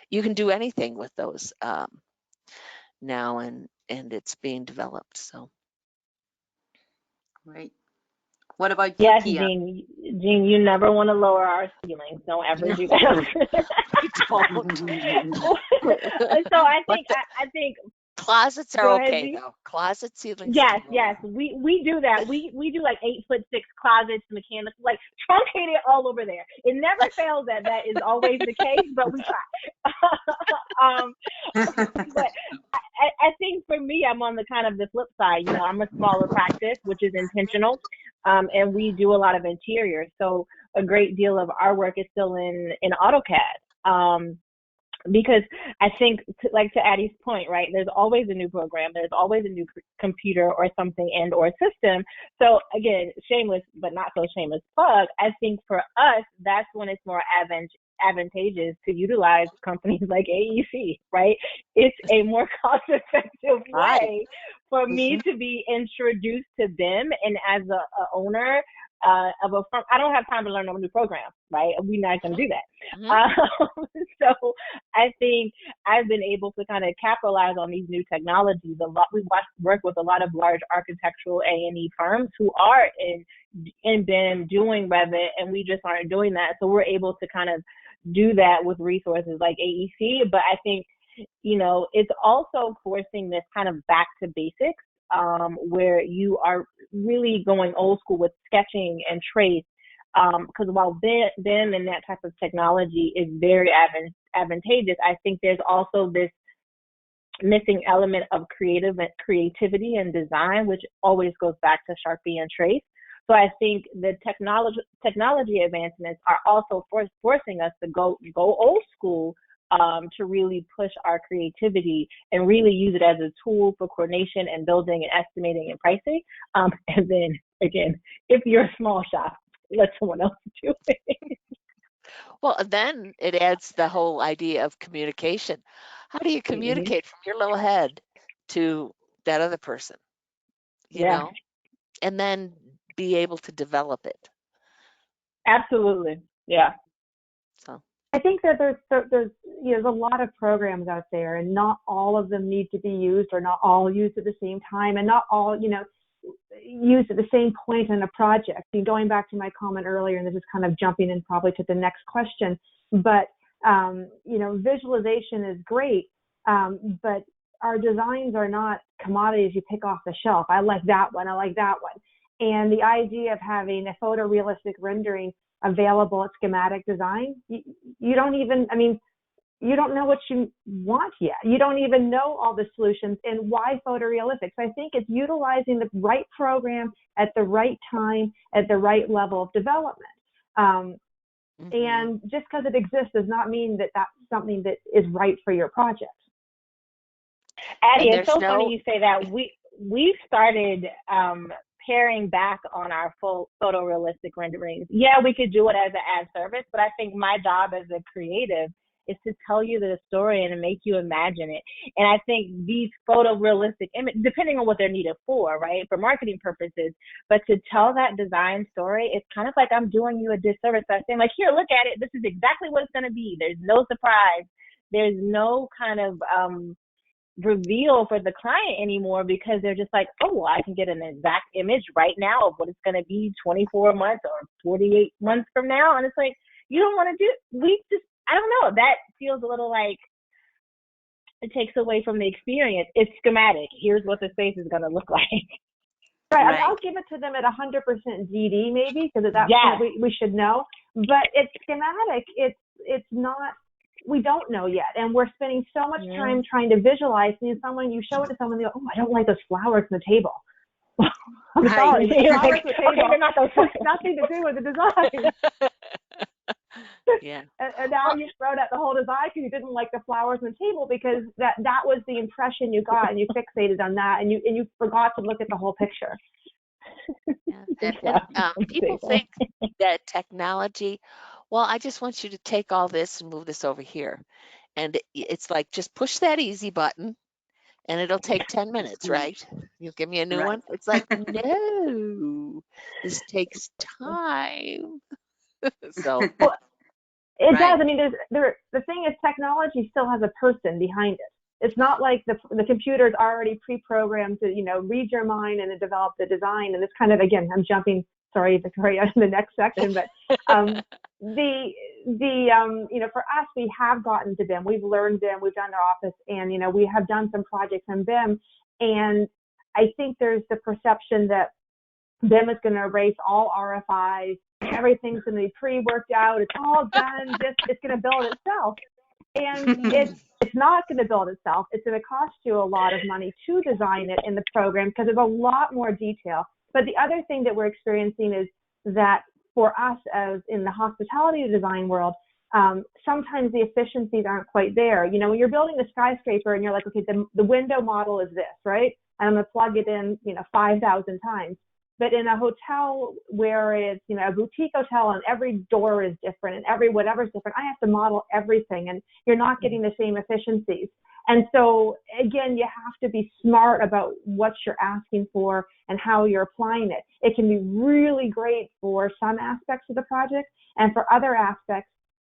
You can do anything with those now, and it's being developed. So. Right. What about you, Yes, Kia? Jean, you never want to lower our ceilings. Don't ever do that. We don't. So I think closets are go ahead, okay Jean. though. Closet ceilings Yes, can lower. we do that. We do like 8'6" closets, mechanical, like truncated all over there. It never fails that is always the case, but we try. But I think for me, I'm on the kind of the flip side. I'm a smaller practice, which is intentional, and we do a lot of interior. So a great deal of our work is still in AutoCAD. Because I think, to Addie's point, right, there's always a new program, there's always a new computer or something and or system. So again, shameless but not so shameless plug, I think for us, that's when it's more advantageous to utilize companies like AEC, right? It's a more cost-effective way for me to be introduced to them, and as a owner of a firm, I don't have time to learn a new program, right? We're not going to do that. So I think I've been able to kind of capitalize on these new technologies a lot. We work with a lot of large architectural A&E firms who are in BIM doing Revit, and we just aren't doing that. So we're able to kind of do that with resources like AEC. But I think, it's also forcing this kind of back to basics, where you are really going old school with sketching and trace. Because while BIM and that type of technology is very advantageous, I think there's also this missing element of creativity and design, which always goes back to Sharpie and trace. So I think the technology advancements are also forcing us to go old school, to really push our creativity and really use it as a tool for coordination and building and estimating and pricing. And then again, if you're a small shop, let someone else do it. Well, then it adds the whole idea of communication. How do you communicate from your little head to that other person, know, and then be able to develop it? Absolutely. Yeah. So I think that there's a lot of programs out there, and not all of them need to be used, or not all used at the same time, and not all, used at the same point in a project. And going back to my comment earlier, and this is kind of jumping in probably to the next question, but visualization is great, but our designs are not commodities you pick off the shelf. I like that one. I like that one. And the idea of having a photorealistic rendering available at schematic design, you don't even, you don't know what you want yet. You don't even know all the solutions, and why photorealistic. So I think it's utilizing the right program at the right time, at the right level of development. And just because it exists does not mean that that's something that is right for your project. Addie, it's so funny you say that. We've started paring back on our full photorealistic renderings. Yeah, we could do it as an ad service, but I think my job as a creative is to tell you the story and to make you imagine it. And I think these photorealistic images, depending on what they're needed for, right, for marketing purposes, but to tell that design story, it's kind of like I'm doing you a disservice by saying, like, here, look at it. This is exactly what it's going to be. There's no surprise. There's no kind of reveal for the client anymore, because they're just like, oh, well, I can get an exact image right now of what it's going to be 24 months or 48 months from now. And it's like, you don't want to I don't know. That feels a little like it takes away from the experience. It's schematic. Here's what the space is going to look like. Right. I'll give it to them at 100% GD maybe, because at that point we should know. But it's schematic. It's not. We don't know yet, and we're spending so much time trying to visualize. And you show it to someone, they go, "Oh, I don't like those flowers on the table." I'm sorry, the flowers on the table has nothing to do with the design. Yeah. And now you throw out the whole design because you didn't like the flowers on the table, because that was the impression you got, and you fixated on that, and you forgot to look at the whole picture. Yeah. And people think that technology, well, I just want you to take all this and move this over here. And it's like, just push that easy button and it'll take 10 minutes, right? You'll give me a new one. It's like, no, this takes time. So it does. I mean, the thing is, technology still has a person behind it. It's not like the computer's already pre-programmed to, read your mind and to develop the design. And it's kind of, again, I'm jumping, sorry, Victoria, in the next section, but for us, we have gotten to BIM. We've learned BIM. We've done our office, and we have done some projects in BIM. And I think there's the perception that BIM is going to erase all RFIs. Everything's going to be pre-worked out. It's all done. It's going to build itself. And it's not going to build itself. It's going to cost you a lot of money to design it in the program, because there's a lot more detail. But the other thing that we're experiencing is that for us, as in the hospitality design world, sometimes the efficiencies aren't quite there. When you're building a skyscraper and you're like, okay, the window model is this, right? And I'm going to plug it in, 5,000 times. But in a hotel where it's, a boutique hotel, and every door is different and every whatever's different, I have to model everything, and you're not getting the same efficiencies. And so, again, you have to be smart about what you're asking for and how you're applying it. It can be really great for some aspects of the project, and for other aspects,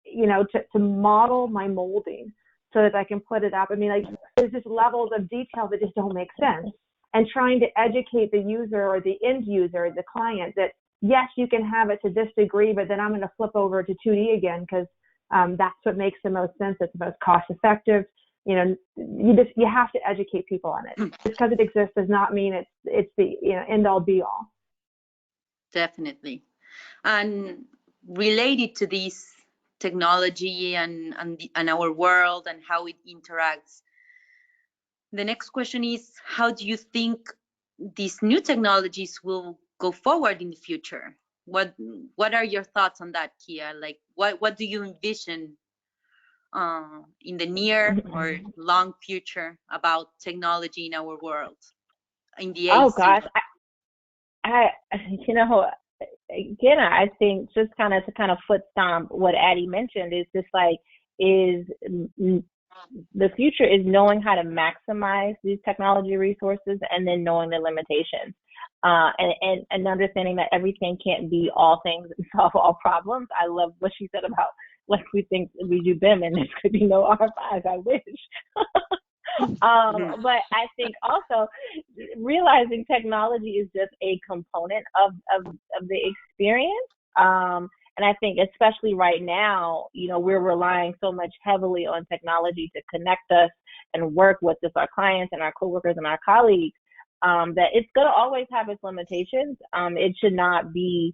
to model my molding so that I can put it up. I mean, like, there's just levels of detail that just don't make sense. And trying to educate the user or the end user, the client, that yes, you can have it to this degree, but then I'm going to flip over to 2D again, because that's what makes the most sense. It's the most cost effective. You have to educate people on it. Just because it exists does not mean it's the end all be all. Definitely. And related to this technology and our world and how it interacts, the next question is, how do you think these new technologies will go forward in the future? What are your thoughts on that, Kia? Like, what do you envision in the near or long future about technology in our world, in the AEC? Oh gosh, I think just kind of foot stomp what Addie mentioned is just like, the future is knowing how to maximize these technology resources, and then knowing the limitations, and understanding that everything can't be all things and solve all problems. I love what she said about, like, we think we do BIM and there could be no RFIs. I wish. But I think also realizing technology is just a component of the experience. And I think especially right now, we're relying so much heavily on technology to connect us and work with just our clients and our coworkers and our colleagues, that it's going to always have its limitations. It should not be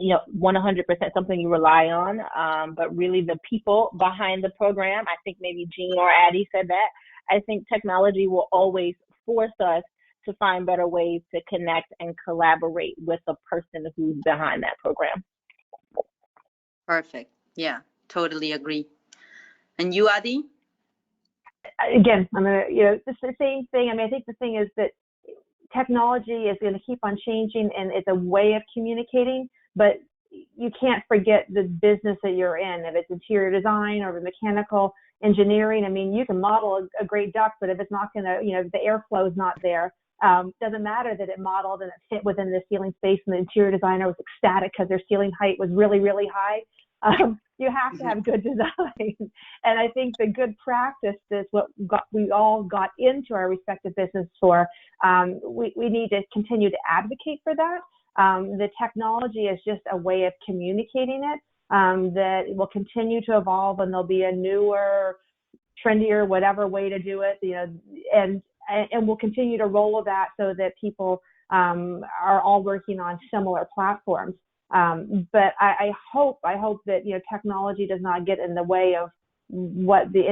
100% something you rely on, but really the people behind the program. I think maybe Jean or Addie said that. I think technology will always force us to find better ways to connect and collaborate with the person who's behind that program. Perfect. Yeah, totally agree. And you, Adi? Again, I'm gonna, it's the same thing. I mean, I think the thing is that technology is going to keep on changing, and it's a way of communicating, but you can't forget the business that you're in. If it's interior design or mechanical engineering, I mean, you can model a great duct, but if it's not going to, if the airflow is not there, doesn't matter that it modeled and it fit within the ceiling space and the interior designer was ecstatic because their ceiling height was really, really high. You have to have good design. And I think the good practice is what we all got into our respective business for. We need to continue to advocate for that. The technology is just a way of communicating it that will continue to evolve, and there'll be a newer, trendier, whatever way to do it, and we'll continue to roll that so that people are all working on similar platforms. But I hope that technology does not get in the way of what the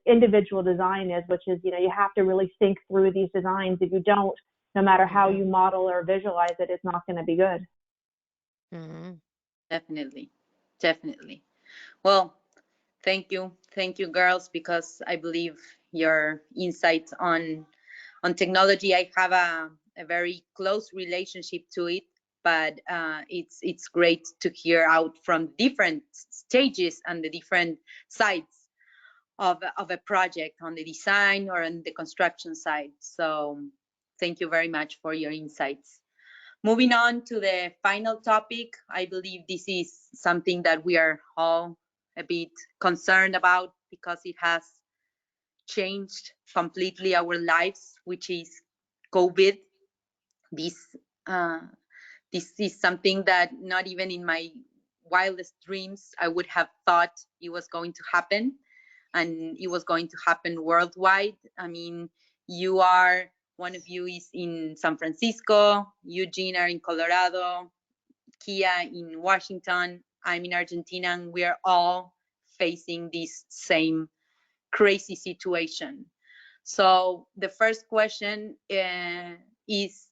individual design is, which is you have to really think through these designs. If you don't, no matter how you model or visualize it, it's not going to be good. Mm-hmm. Definitely. Well, thank you, girls, because I believe your insights on technology. I have a very close relationship to it, but it's great to hear out from different stages and the different sides of a project, on the design or on the construction side. So thank you very much for your insights. Moving on to the final topic, I believe this is something that we are all a bit concerned about because it has changed completely our lives, which is COVID. This is something that not even in my wildest dreams I would have thought it was going to happen, and it was going to happen worldwide. I mean, one of you is in San Francisco, Eugene are in Colorado, Kia in Washington, I'm in Argentina, and we are all facing this same crazy situation. So the first question is,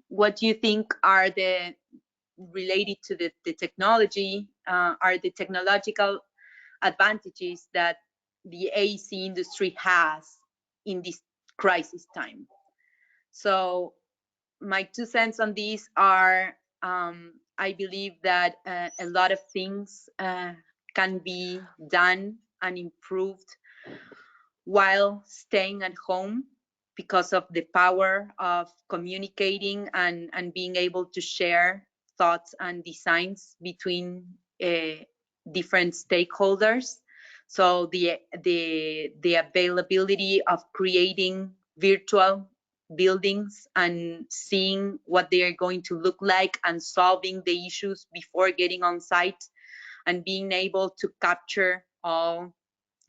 what do you think are the related to the technology, are the technological advantages that the AEC industry has in this crisis time? So my 2 cents on these are, I believe that a lot of things can be done and improved while staying at home because of the power of communicating and being able to share thoughts and designs between different stakeholders. So the availability of creating virtual buildings and seeing what they are going to look like and solving the issues before getting on site, and being able to capture all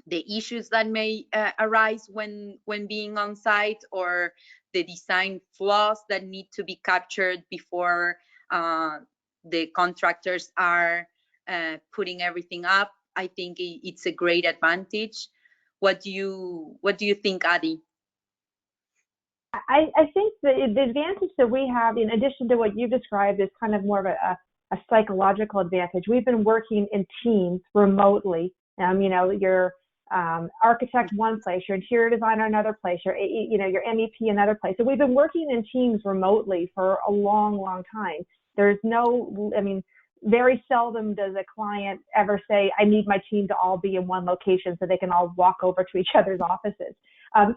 the issues that may arise when being on site, or the design flaws that need to be captured before the contractors are putting everything up. I think it's a great advantage. What do you think, Adi? I think the advantage that we have, in addition to what you described, is kind of more of a psychological advantage. We've been working in teams remotely. Your architect one place, your interior designer another place, your MEP another place. So we've been working in teams remotely for a long, long time. There's very seldom does a client ever say, I need my team to all be in one location so they can all walk over to each other's offices.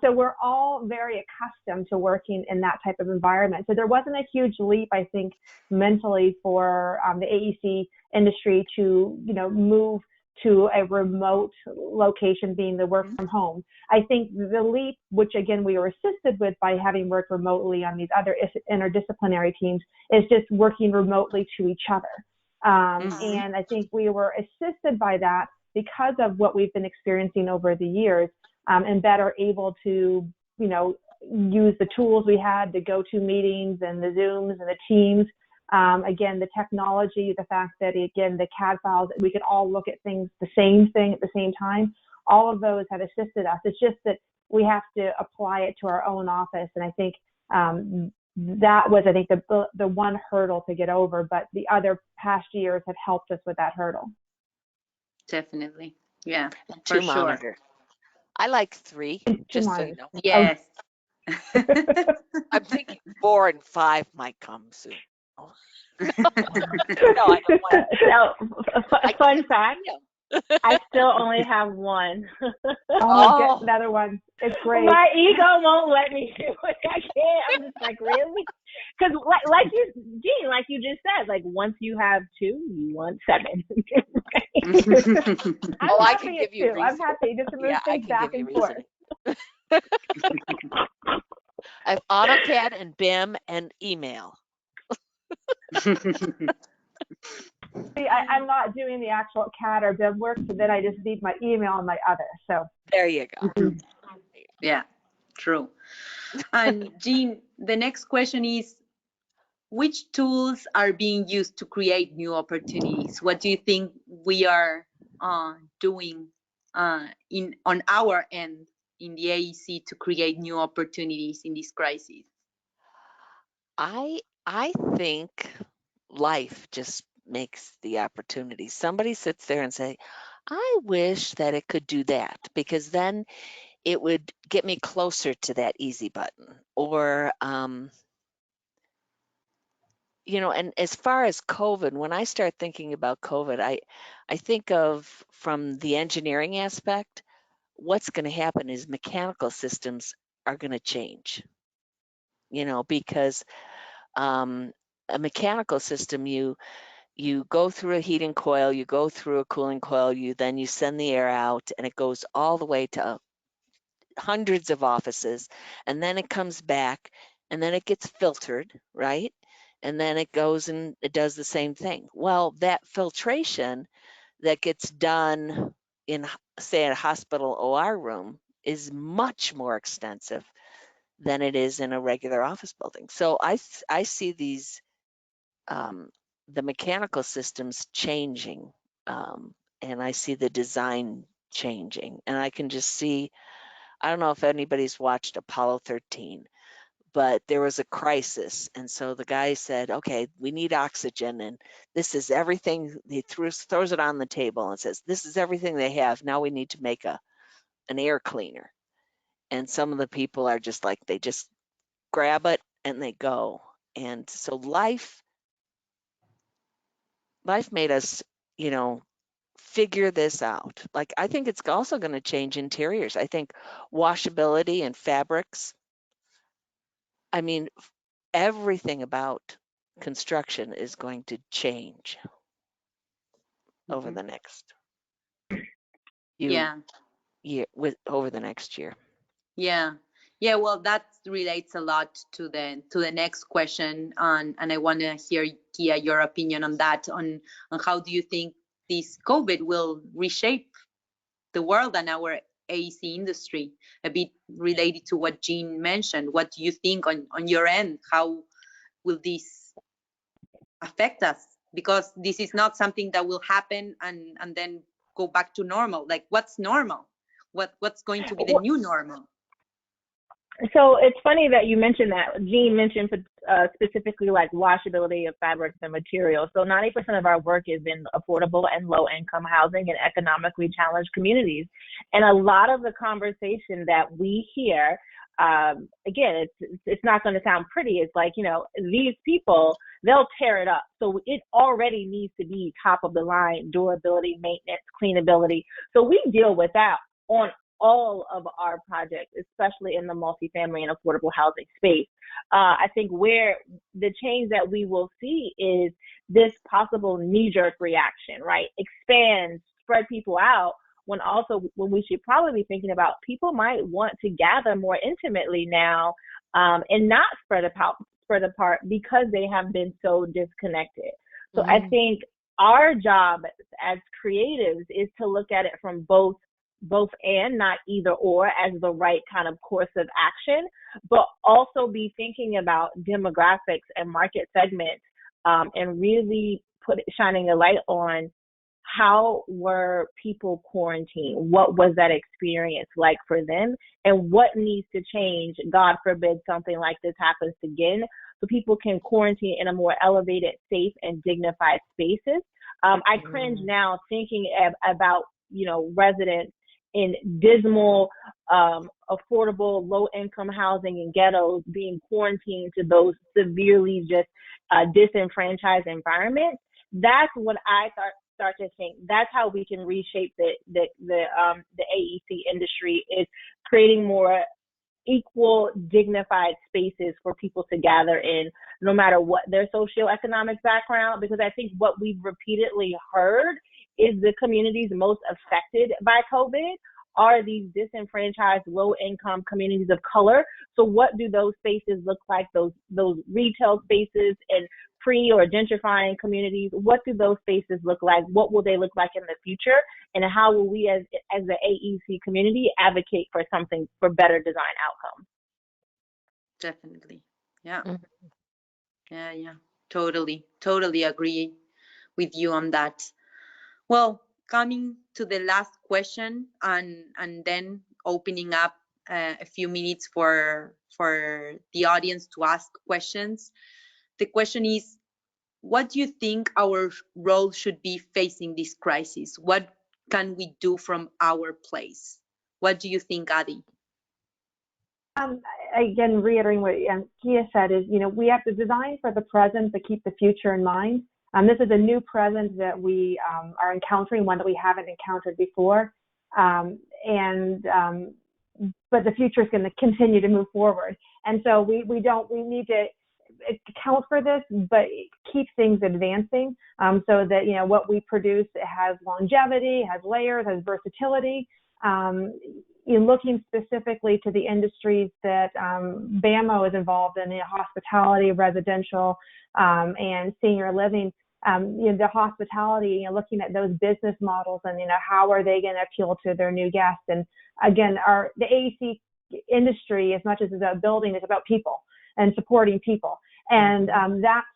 So we're all very accustomed to working in that type of environment. So there wasn't a huge leap, I think, mentally for the AEC industry to, move to a remote location, being the work from home. I think the leap, which again we were assisted with by having worked remotely on these other interdisciplinary teams, is just working remotely to each other. And I think we were assisted by that because of what we've been experiencing over the years, and better able to, use the tools we had, the go-to meetings and the Zooms and the Teams, Again, the technology, the fact that, again, the CAD files, we can all look at things, the same thing at the same time. All of those have assisted us. It's just that we have to apply it to our own office. And I think that was, I think, the one hurdle to get over. But the other past years have helped us with that hurdle. Definitely. Yeah, And for 2 sure. monitor. I like 3, just so you know. Yes. I'm thinking 4 and 5 might come soon. Oh. No, I don't want So, fun fact, yeah. I still only have one. Get another one. It's great. My ego won't let me do it. I can't. I'm just like, really? Because like you, Jean, like you just said, like once you have 2, you want 7. Oh, I happy can at give you 2. I'm reason. happy just to move Yeah, I things can back give you and forth. reason. I have AutoCAD and BIM and email. See, I'm not doing the actual CAD or BIM work, so then I just need my email and my other. So There you go. Yeah, true. And Jean, the next question is, which tools are being used to create new opportunities? What do you think we are doing on our end in the AEC to create new opportunities in this crisis? I think life just makes the opportunity. Somebody sits there and say, I wish that it could do that, because then it would get me closer to that easy button. Or you know, and as far as COVID, when I start thinking about COVID, I think of, from the engineering aspect, what's going to happen is mechanical systems are going to change, you know, because a mechanical system, you go through a heating coil, you go through a cooling coil, then you send the air out, and it goes all the way to hundreds of offices, and then it comes back, and then it gets filtered, right? And then it goes and it does the same thing. Well, that filtration that gets done in, say, a hospital OR room is much more extensive than it is in a regular office building. So I see these the mechanical systems changing, and I see the design changing, and I can just see. I don't know if anybody's watched Apollo 13, but there was a crisis, and so the guy said, "Okay, we need oxygen, and this is everything." He throws it on the table and says, "This is everything they have. Now we need to make an air cleaner." And some of the people are just like, they just grab it and they go. And so life made us, you know, figure this out. Like, I think it's also going to change interiors. I think washability and fabrics. I mean, everything about construction is going to change over the next Yeah. over the next year. Yeah. Yeah, well, that relates a lot to the next question, and I want to hear, Kia, your opinion on that, on how do you think this COVID will reshape the world and our AEC industry, a bit related to what Jean mentioned. What do you think on your end? How will this affect us? Because this is not something that will happen and then go back to normal. Like, what's normal? What's going to be the new normal? So it's funny that you mentioned that. Jean mentioned specifically like washability of fabrics and materials. So 90% of our work is in affordable and low income housing in economically challenged communities. And a lot of the conversation that we hear, again, it's not going to sound pretty. It's like, you know, these people, they'll tear it up. So it already needs to be top of the line, durability, maintenance, cleanability. So we deal with that on all of our projects, especially in the multifamily and affordable housing space. I think where the change that we will see is this possible knee-jerk reaction, right? Expand, spread people out, when we should probably be thinking about people might want to gather more intimately now, and not spread apart because they have been so disconnected. So I think our job as creatives is to look at it from both and, not either or, as the right kind of course of action, but also be thinking about demographics and market segments and really shining a light on how were people quarantined? What was that experience like for them? And what needs to change? God forbid something like this happens again, so people can quarantine in a more elevated, safe, and dignified spaces. I cringe now thinking about, residents in dismal, affordable, low-income housing in ghettos being quarantined to those severely just disenfranchised environments. That's what I start to think. That's how we can reshape the AEC industry, is creating more equal, dignified spaces for people to gather in, no matter what their socioeconomic background. Because I think what we've repeatedly heard is the communities most affected by COVID are these disenfranchised, low-income communities of color. So what do those spaces look like? Those retail spaces and pre or gentrifying communities, what do those spaces look like? What will they look like in the future? And how will we as the AEC community advocate for better design outcomes? Definitely. Yeah. Yeah. Totally agree with you on that. Well, coming to the last question, and then opening up a few minutes for the audience to ask questions. The question is, what do you think our role should be facing this crisis? What can we do from our place? What do you think, Adi? Again, reiterating what Kia said is, we have to design for the present but keep the future in mind. This is a new present that we are encountering, one that we haven't encountered before. But the future is going to continue to move forward. And so we need to account for this, but keep things advancing, so that, what we produce has longevity, has layers, has versatility. Looking specifically to the industries that BAMO is involved in, hospitality, residential, and senior living. The hospitality, looking at those business models and, how are they going to appeal to their new guests? And again, the AEC industry, as much as it's about building, is about people and supporting people. And that's,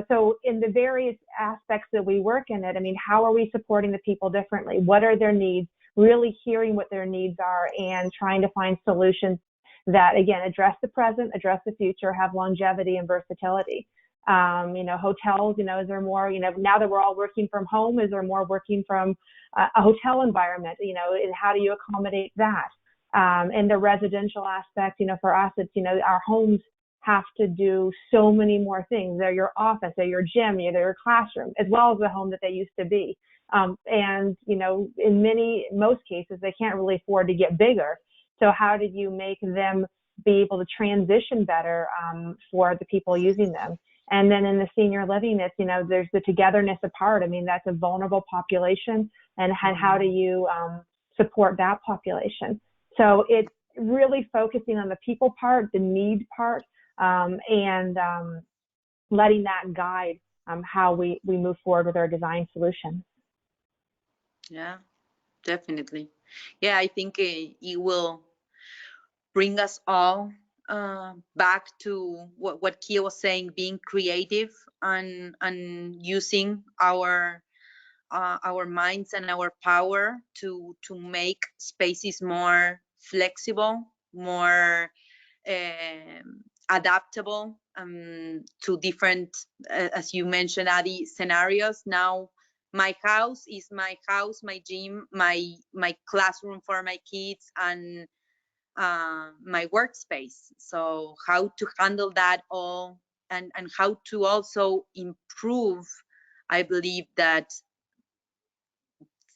so in the various aspects that we work in it, how are we supporting the people differently? What are their needs? Really hearing what their needs are and trying to find solutions that, again, address the present, address the future, have longevity and versatility. Hotels, is there more, now that we're all working from home, is there more working from a hotel environment, and how do you accommodate that? And the residential aspect, for us, it's, our homes have to do so many more things. They're your office, they're your gym, they're your classroom, as well as the home that they used to be. And, in most cases, they can't really afford to get bigger. So how do you make them be able to transition better for the people using them? And then in the senior living, it's, there's the togetherness apart. That's a vulnerable population. And how do you support that population? So it's really focusing on the people part, the need part, and letting that guide how we move forward with our design solution. Yeah, definitely. Yeah, I think it will bring us all back to what Kia was saying, being creative and using our minds and our power to make spaces more flexible, more adaptable to different, as you mentioned, Adi, scenarios. Now, my house is my house, my gym, my classroom for my kids, and my workspace. So how to handle that all, and how to also improve, I believe, that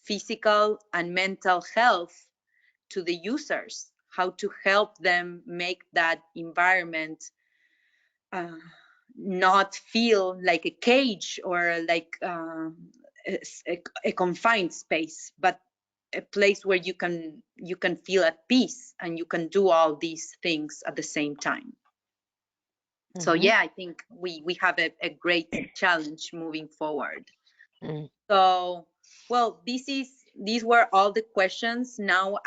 physical and mental health to the users, how to help them make that environment not feel like a cage or like a confined space, but a place where you can feel at peace and you can do all these things at the same time. So yeah, I think we have a great challenge moving forward. So, well, these were all the questions. Now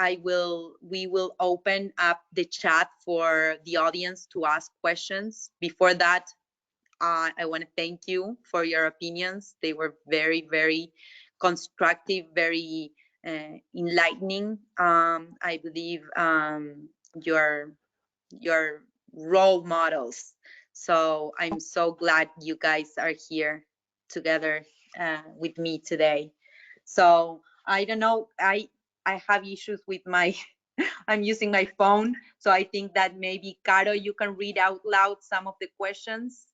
we will open up the chat for the audience to ask questions. Before that, I want to thank you for your opinions. They were very, very constructive, very enlightening. I believe you're role models. So I'm so glad you guys are here together with me today. So I don't know, I have issues with my I'm using my phone, so I think that maybe Caro, you can read out loud some of the questions.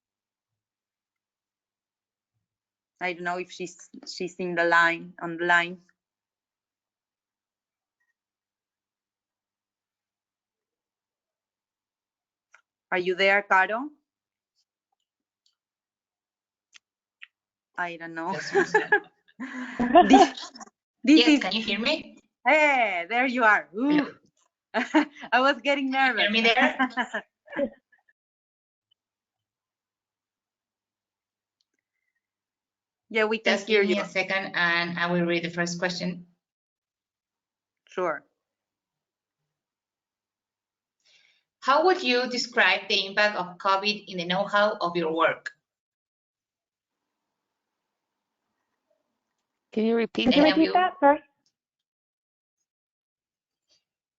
I don't know if she's in the line, on the line. Are you there, Caro? I don't know. this Yes, is, can you hear me? hey, there you are. Ooh. I was getting nervous. Hear me there? Yeah, we can Just hear give me you. a second and I will read the first question. Sure. How would you describe the impact of COVID in the know-how of your work? Can you repeat Could you Any that? of repeat you? that? Sorry.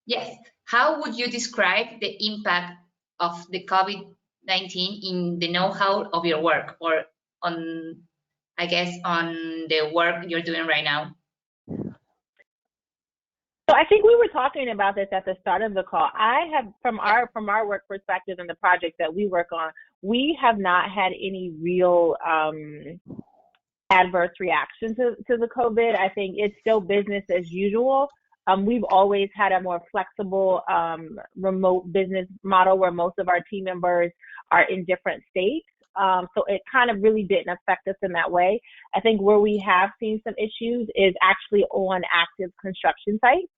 Yes. How would you describe the impact of the COVID-19 in the know-how of your work, or on, I guess, on the work you're doing right now? So I think we were talking about this at the start of the call. I have, from Yeah. our work perspective and the projects that we work on, we have not had any real adverse reaction to the COVID. I think it's still business as usual. We've always had a more flexible remote business model where most of our team members are in different states. So it kind of really didn't affect us in that way. I think where we have seen some issues is actually on active construction sites.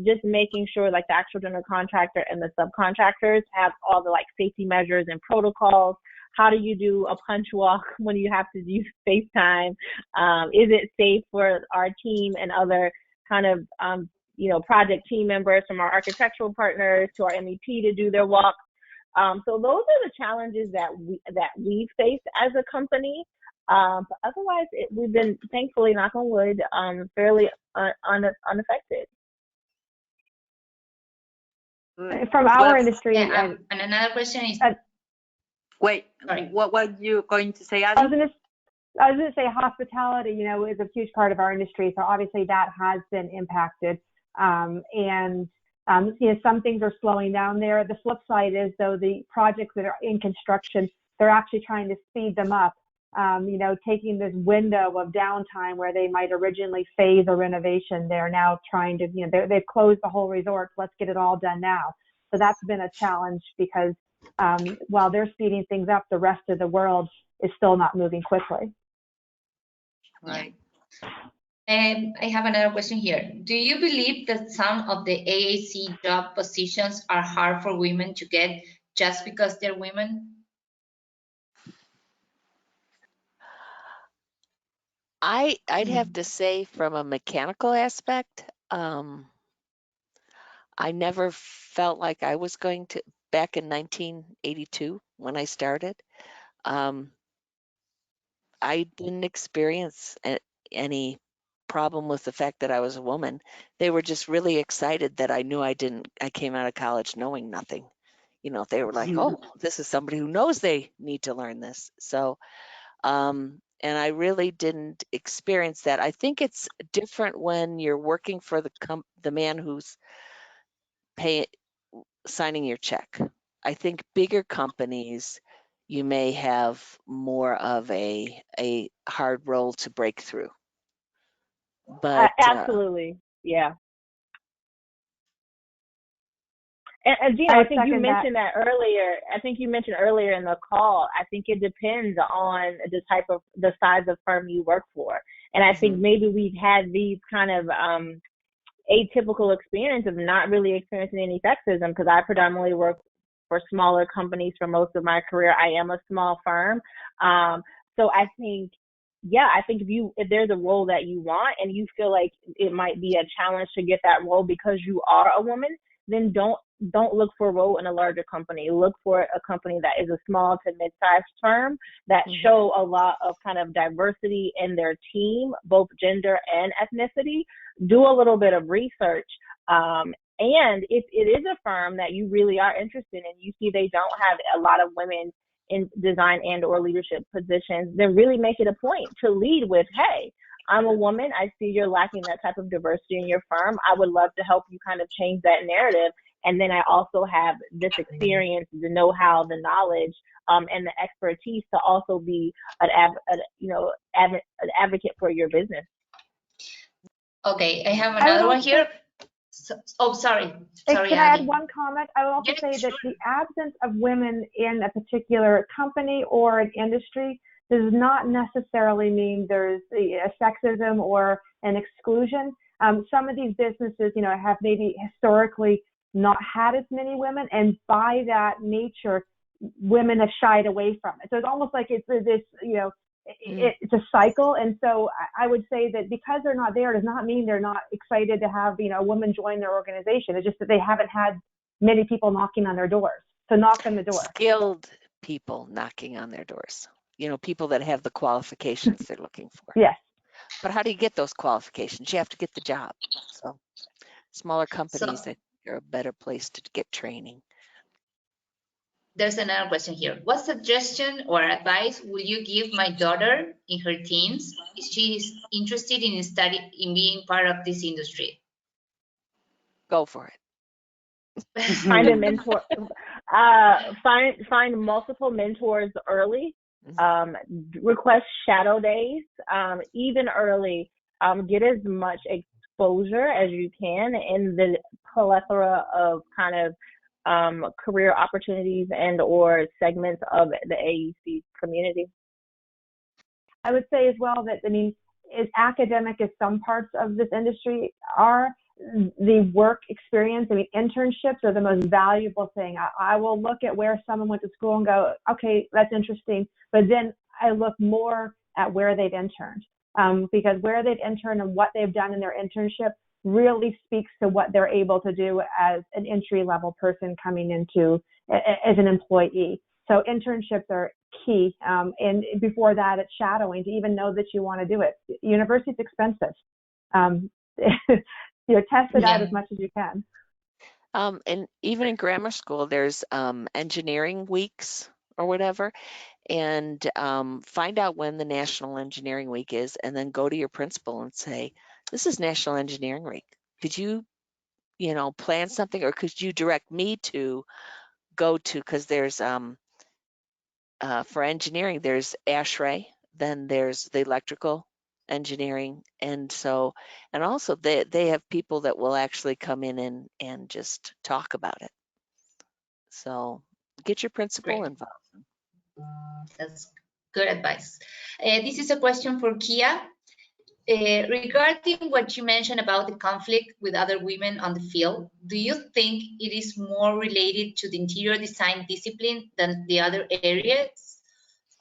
Just making sure like the actual general contractor and the subcontractors have all the like safety measures and protocols. How do you do a punch walk when you have to use FaceTime? Is it safe for our team and other kind of project team members, from our architectural partners to our MEP, to do their walks? So those are the challenges that we face as a company. But otherwise, we've been, thankfully, knock on wood, fairly unaffected. From our industry, Yeah, and another question is, wait, sorry. what were you going to say, I was Adi? going to say hospitality, is a huge part of our industry. So obviously that has been impacted. Some things are slowing down there. The flip side is, though, the projects that are in construction, they're actually trying to speed them up. Taking this window of downtime where they might originally phase a renovation, they're now trying to, they've closed the whole resort. Let's get it all done now. So that's been a challenge because while they're speeding things up, the rest of the world is still not moving quickly. Right. And I have another question here. Do you believe that some of the AEC job positions are hard for women to get just because they're women? I'd have to say, from a mechanical aspect, I never felt like I was going to, back in 1982 when I started, I didn't experience any problem with the fact that I was a woman. They were just really excited that I knew I came out of college knowing nothing. They were like, oh, this is somebody who knows they need to learn this. So, and I really didn't experience that. I think it's different when you're working for the man who's signing your check. I think bigger companies, you may have more of a hard role to break through. But Absolutely, yeah. And Gina, I I think you second that. mentioned that earlier. I think you mentioned earlier in the call. I think it depends on the size of firm you work for. And I think maybe we've had these kind of atypical experience of not really experiencing any sexism, because I predominantly work for smaller companies for most of my career. I am a small firm. So I think, if there's a role that you want and you feel like it might be a challenge to get that role because you are a woman, then don't don't look for a role in a larger company. Look for a company that is a small to mid-sized firm that show a lot of kind of diversity in their team, both gender and ethnicity. Do a little bit of research. And if it is a firm that you really are interested in, you see they don't have a lot of women in design and or leadership positions, then really make it a point to lead with, hey, I'm a woman. I see you're lacking that type of diversity in your firm. I would love to help you kind of change that narrative. And then I also have this experience, the know-how, the knowledge, and the expertise to also be an advocate for your business. Okay, I have another one here. Sorry. Can I Abby. add one comment? I will also say that the absence of women in a particular company or an industry does not necessarily mean there's a sexism or an exclusion. Some of these businesses, have maybe historically not had as many women, and by that nature, women have shied away from it. So it's almost like it's this, it's a cycle. And so I would say that because they're not there does not mean they're not excited to have, a woman join their organization. It's just that they haven't had many people knocking on their doors. So knock on the door. Skilled people knocking on their doors. People that have the qualifications they're looking for. Yes. But how do you get those qualifications? You have to get the job. So smaller companies are a better place to get training. There's another question here. What suggestion or advice will you give my daughter in her teens if she is interested in being part of this industry? Go for it. Find a mentor. Find multiple mentors early. Request shadow days, even early. Get as much exposure as you can in the plethora of kind of career opportunities and or segments of the AEC community. I would say as well that, as academic as some parts of this industry are, the work experience, internships are the most valuable thing. I will look at where someone went to school and go, okay, that's interesting. But then I look more at where they've interned, because where they've interned and what they've done in their internship really speaks to what they're able to do as an entry-level person coming into as an employee. So internships are key. And before that, it's shadowing to even know that you want to do it. University's expensive. Test it out as much as you can. And even in grammar school, there's engineering weeks or whatever, and find out when the National Engineering Week is, and then go to your principal and say, this is National Engineering Week. Could you, plan something, or could you direct me to go to, because there's, for engineering, there's ASHRAE, then there's the electrical engineering, and also they have people that will actually come in and just talk about it. So get your principal involved. That's good advice. This is a question for Kia. Regarding what you mentioned about the conflict with other women on the field, do you think it is more related to the interior design discipline than the other areas?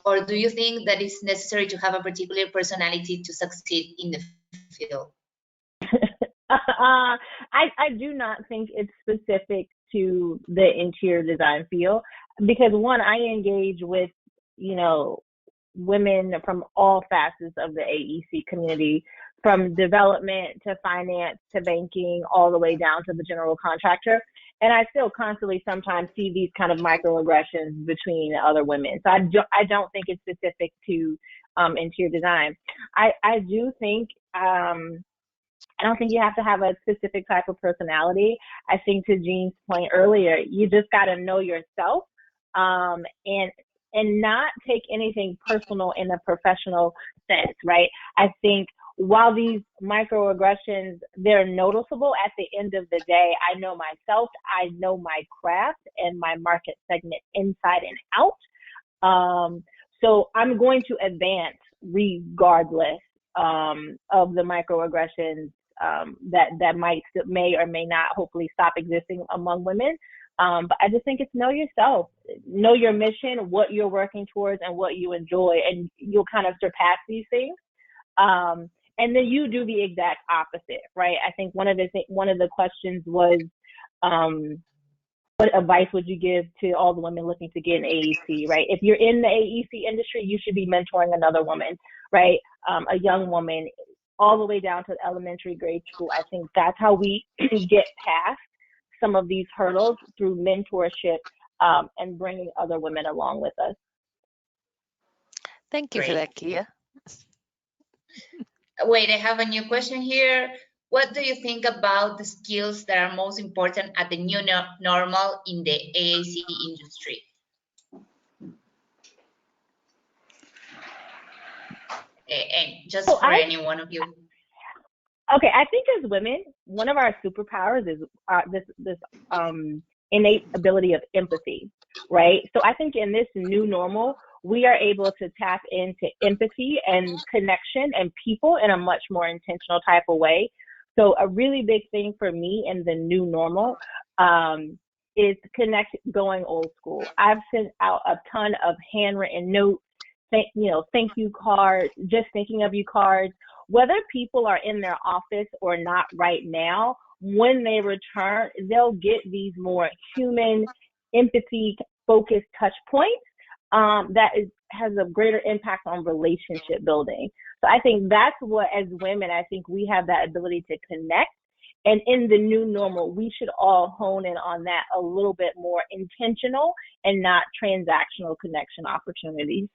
Or do you think that it's necessary to have a particular personality to succeed in the field? I do not think it's specific to the interior design field, because one, I engage with, women from all facets of the AEC community, from development to finance to banking, all the way down to the general contractor. And I still constantly sometimes see these kind of microaggressions between other women. So I don't think it's specific to interior design. I do think, I don't think you have to have a specific type of personality. I think, to Jean's point earlier, you just got to know yourself, and not take anything personal in a professional sense, right? I think while these microaggressions, they're noticeable, at the end of the day, I know myself, I know my craft and my market segment inside and out. So I'm going to advance regardless of the microaggressions that may or may not hopefully stop existing among women. But I just think it's know yourself, know your mission, what you're working towards, and what you enjoy, and you'll kind of surpass these things. And then you do the exact opposite, right? I think one of the questions was, what advice would you give to all the women looking to get an AEC, right? If you're in the AEC industry, you should be mentoring another woman, right? A young woman, all the way down to elementary grade school. I think that's how we get past some of these hurdles, through mentorship, and bringing other women along with us. Thank you for Great. that, Kia. Wait, I have a new question here. What do you think about the skills that are most important at the new normal in the AEC industry? And just for any one of you. Okay, I think as women, one of our superpowers is this innate ability of empathy, right? So I think in this new normal, we are able to tap into empathy and connection and people in a much more intentional type of way. So a really big thing for me in the new normal is connect going old school. I've sent out a ton of handwritten notes, thank you cards, just thinking of you cards. Whether people are in their office or not right now, when they return, they'll get these more human, empathy-focused touch points that has a greater impact on relationship building. So I think that's what, as women, I think we have that ability to connect. And in the new normal, we should all hone in on that a little bit more intentional and not transactional connection opportunities.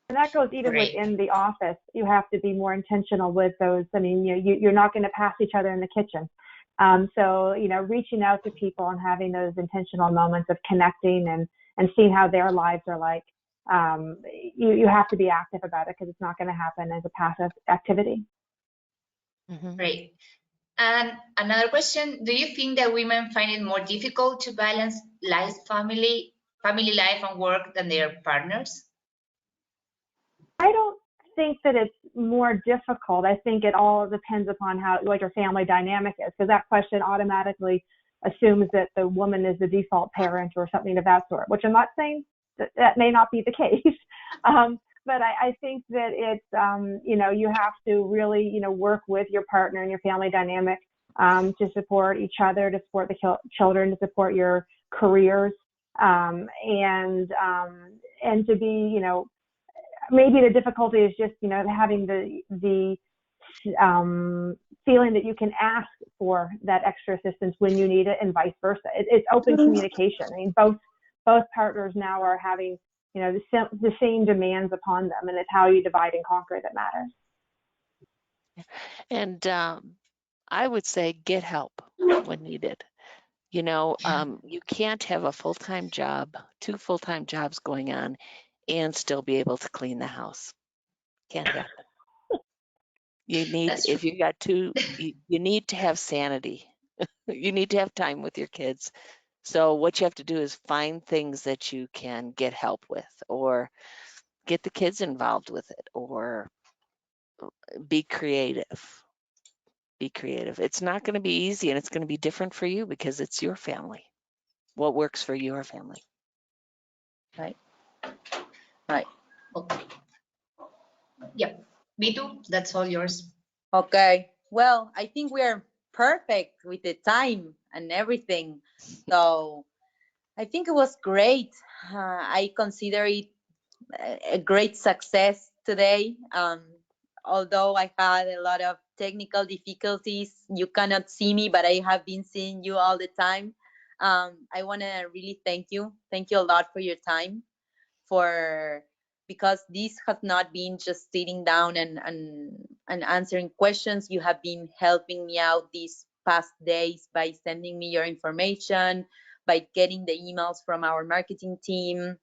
And that goes even within the office. You have to be more intentional with those. I mean, you're not going to pass each other in the kitchen. So, reaching out to people and having those intentional moments of connecting and seeing how their lives are like, you have to be active about it, because it's not going to happen as a passive activity. Mm-hmm. Great. And another question, do you think that women find it more difficult to balance family life and work than their partners? I don't think that it's more difficult. I think it all depends upon what your family dynamic is, because that question automatically assumes that the woman is the default parent or something of that sort, which I'm not saying that may not be the case. But I think that it's, you have to really, work with your partner and your family dynamic to support each other, to support the children, to support your careers, and to be, maybe the difficulty is just, having the feeling that you can ask for that extra assistance when you need it, and vice versa. It's open communication. I mean, both partners now are having, the same demands upon them, and it's how you divide and conquer that matters. And I would say get help when needed. You can't have a full-time job, 2 full-time jobs going on, and still be able to clean the house. Can't happen. You need, if you got 2, you need to have sanity. You need to have time with your kids. So what you have to do is find things that you can get help with, or get the kids involved with it, or be creative. Be creative. It's not going to be easy, and it's going to be different for you because it's your family. What works for your family? Right. Okay. Yep. Vitu, that's all yours. Okay. Well, I think we are perfect with the time and everything. So I think it was great. I consider it a great success today. Although I had a lot of technical difficulties, you cannot see me, but I have been seeing you all the time. I want to really thank you. Thank you a lot for your time, because this has not been just sitting down and answering questions. You have been helping me out these past days by sending me your information, by getting the emails from our marketing team,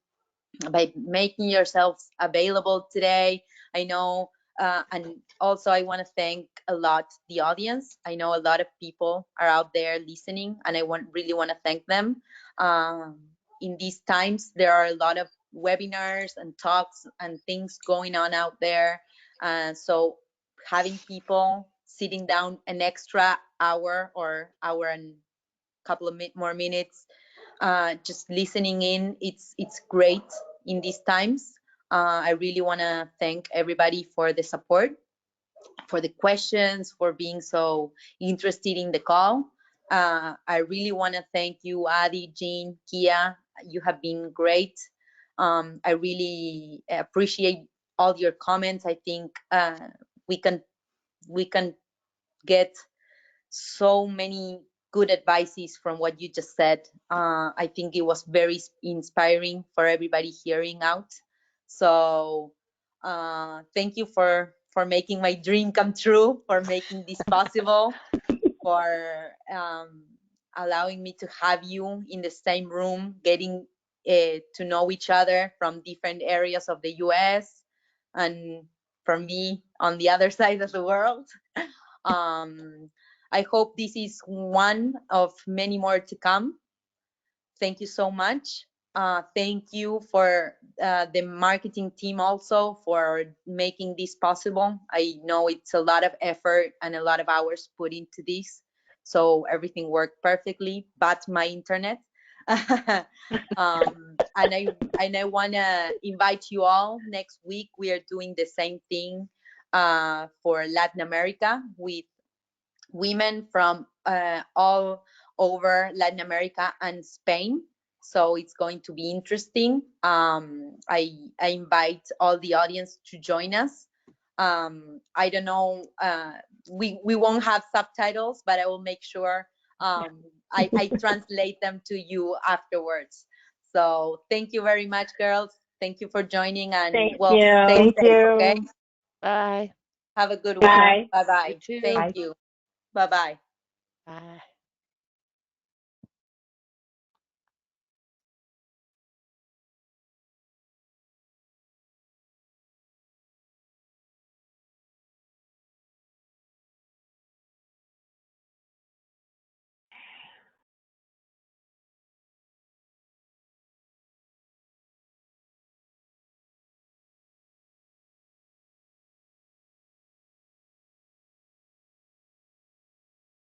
by making yourselves available today. I know, and also I want to thank a lot the audience. I know a lot of people are out there listening, and I really want to thank them. In these times, there are a lot of webinars and talks and things going on out there. So having people sitting down an extra hour or hour and couple of more minutes, just listening in, it's great in these times. I really want to thank everybody for the support, for the questions, for being so interested in the call. I really want to thank you, Adi, Jean, Kia. You have been great. I really appreciate all your comments. I think we can get so many good advices from what you just said. I think it was very inspiring for everybody hearing out. So thank you for making my dream come true, for making this possible, for allowing me to have you in the same room, getting to know each other from different areas of the US and from me on the other side of the world. I hope this is one of many more to come. Thank you so much. Thank you for the marketing team also for making this possible. I know it's a lot of effort and a lot of hours put into this, so everything worked perfectly, but my internet. And I want to invite you all. Next week we are doing the same thing for Latin America with women from all over Latin America and Spain. So it's going to be interesting. I invite all the audience to join us. I don't know, we won't have subtitles, but I will make sure I translate them to you afterwards. So thank you very much, girls. Thank you for joining, and Thank well, you. stay Thank safe, you. okay? Bye. Have a good one. Bye. Bye-bye. You too. Thank Bye. you. Bye-bye. Bye.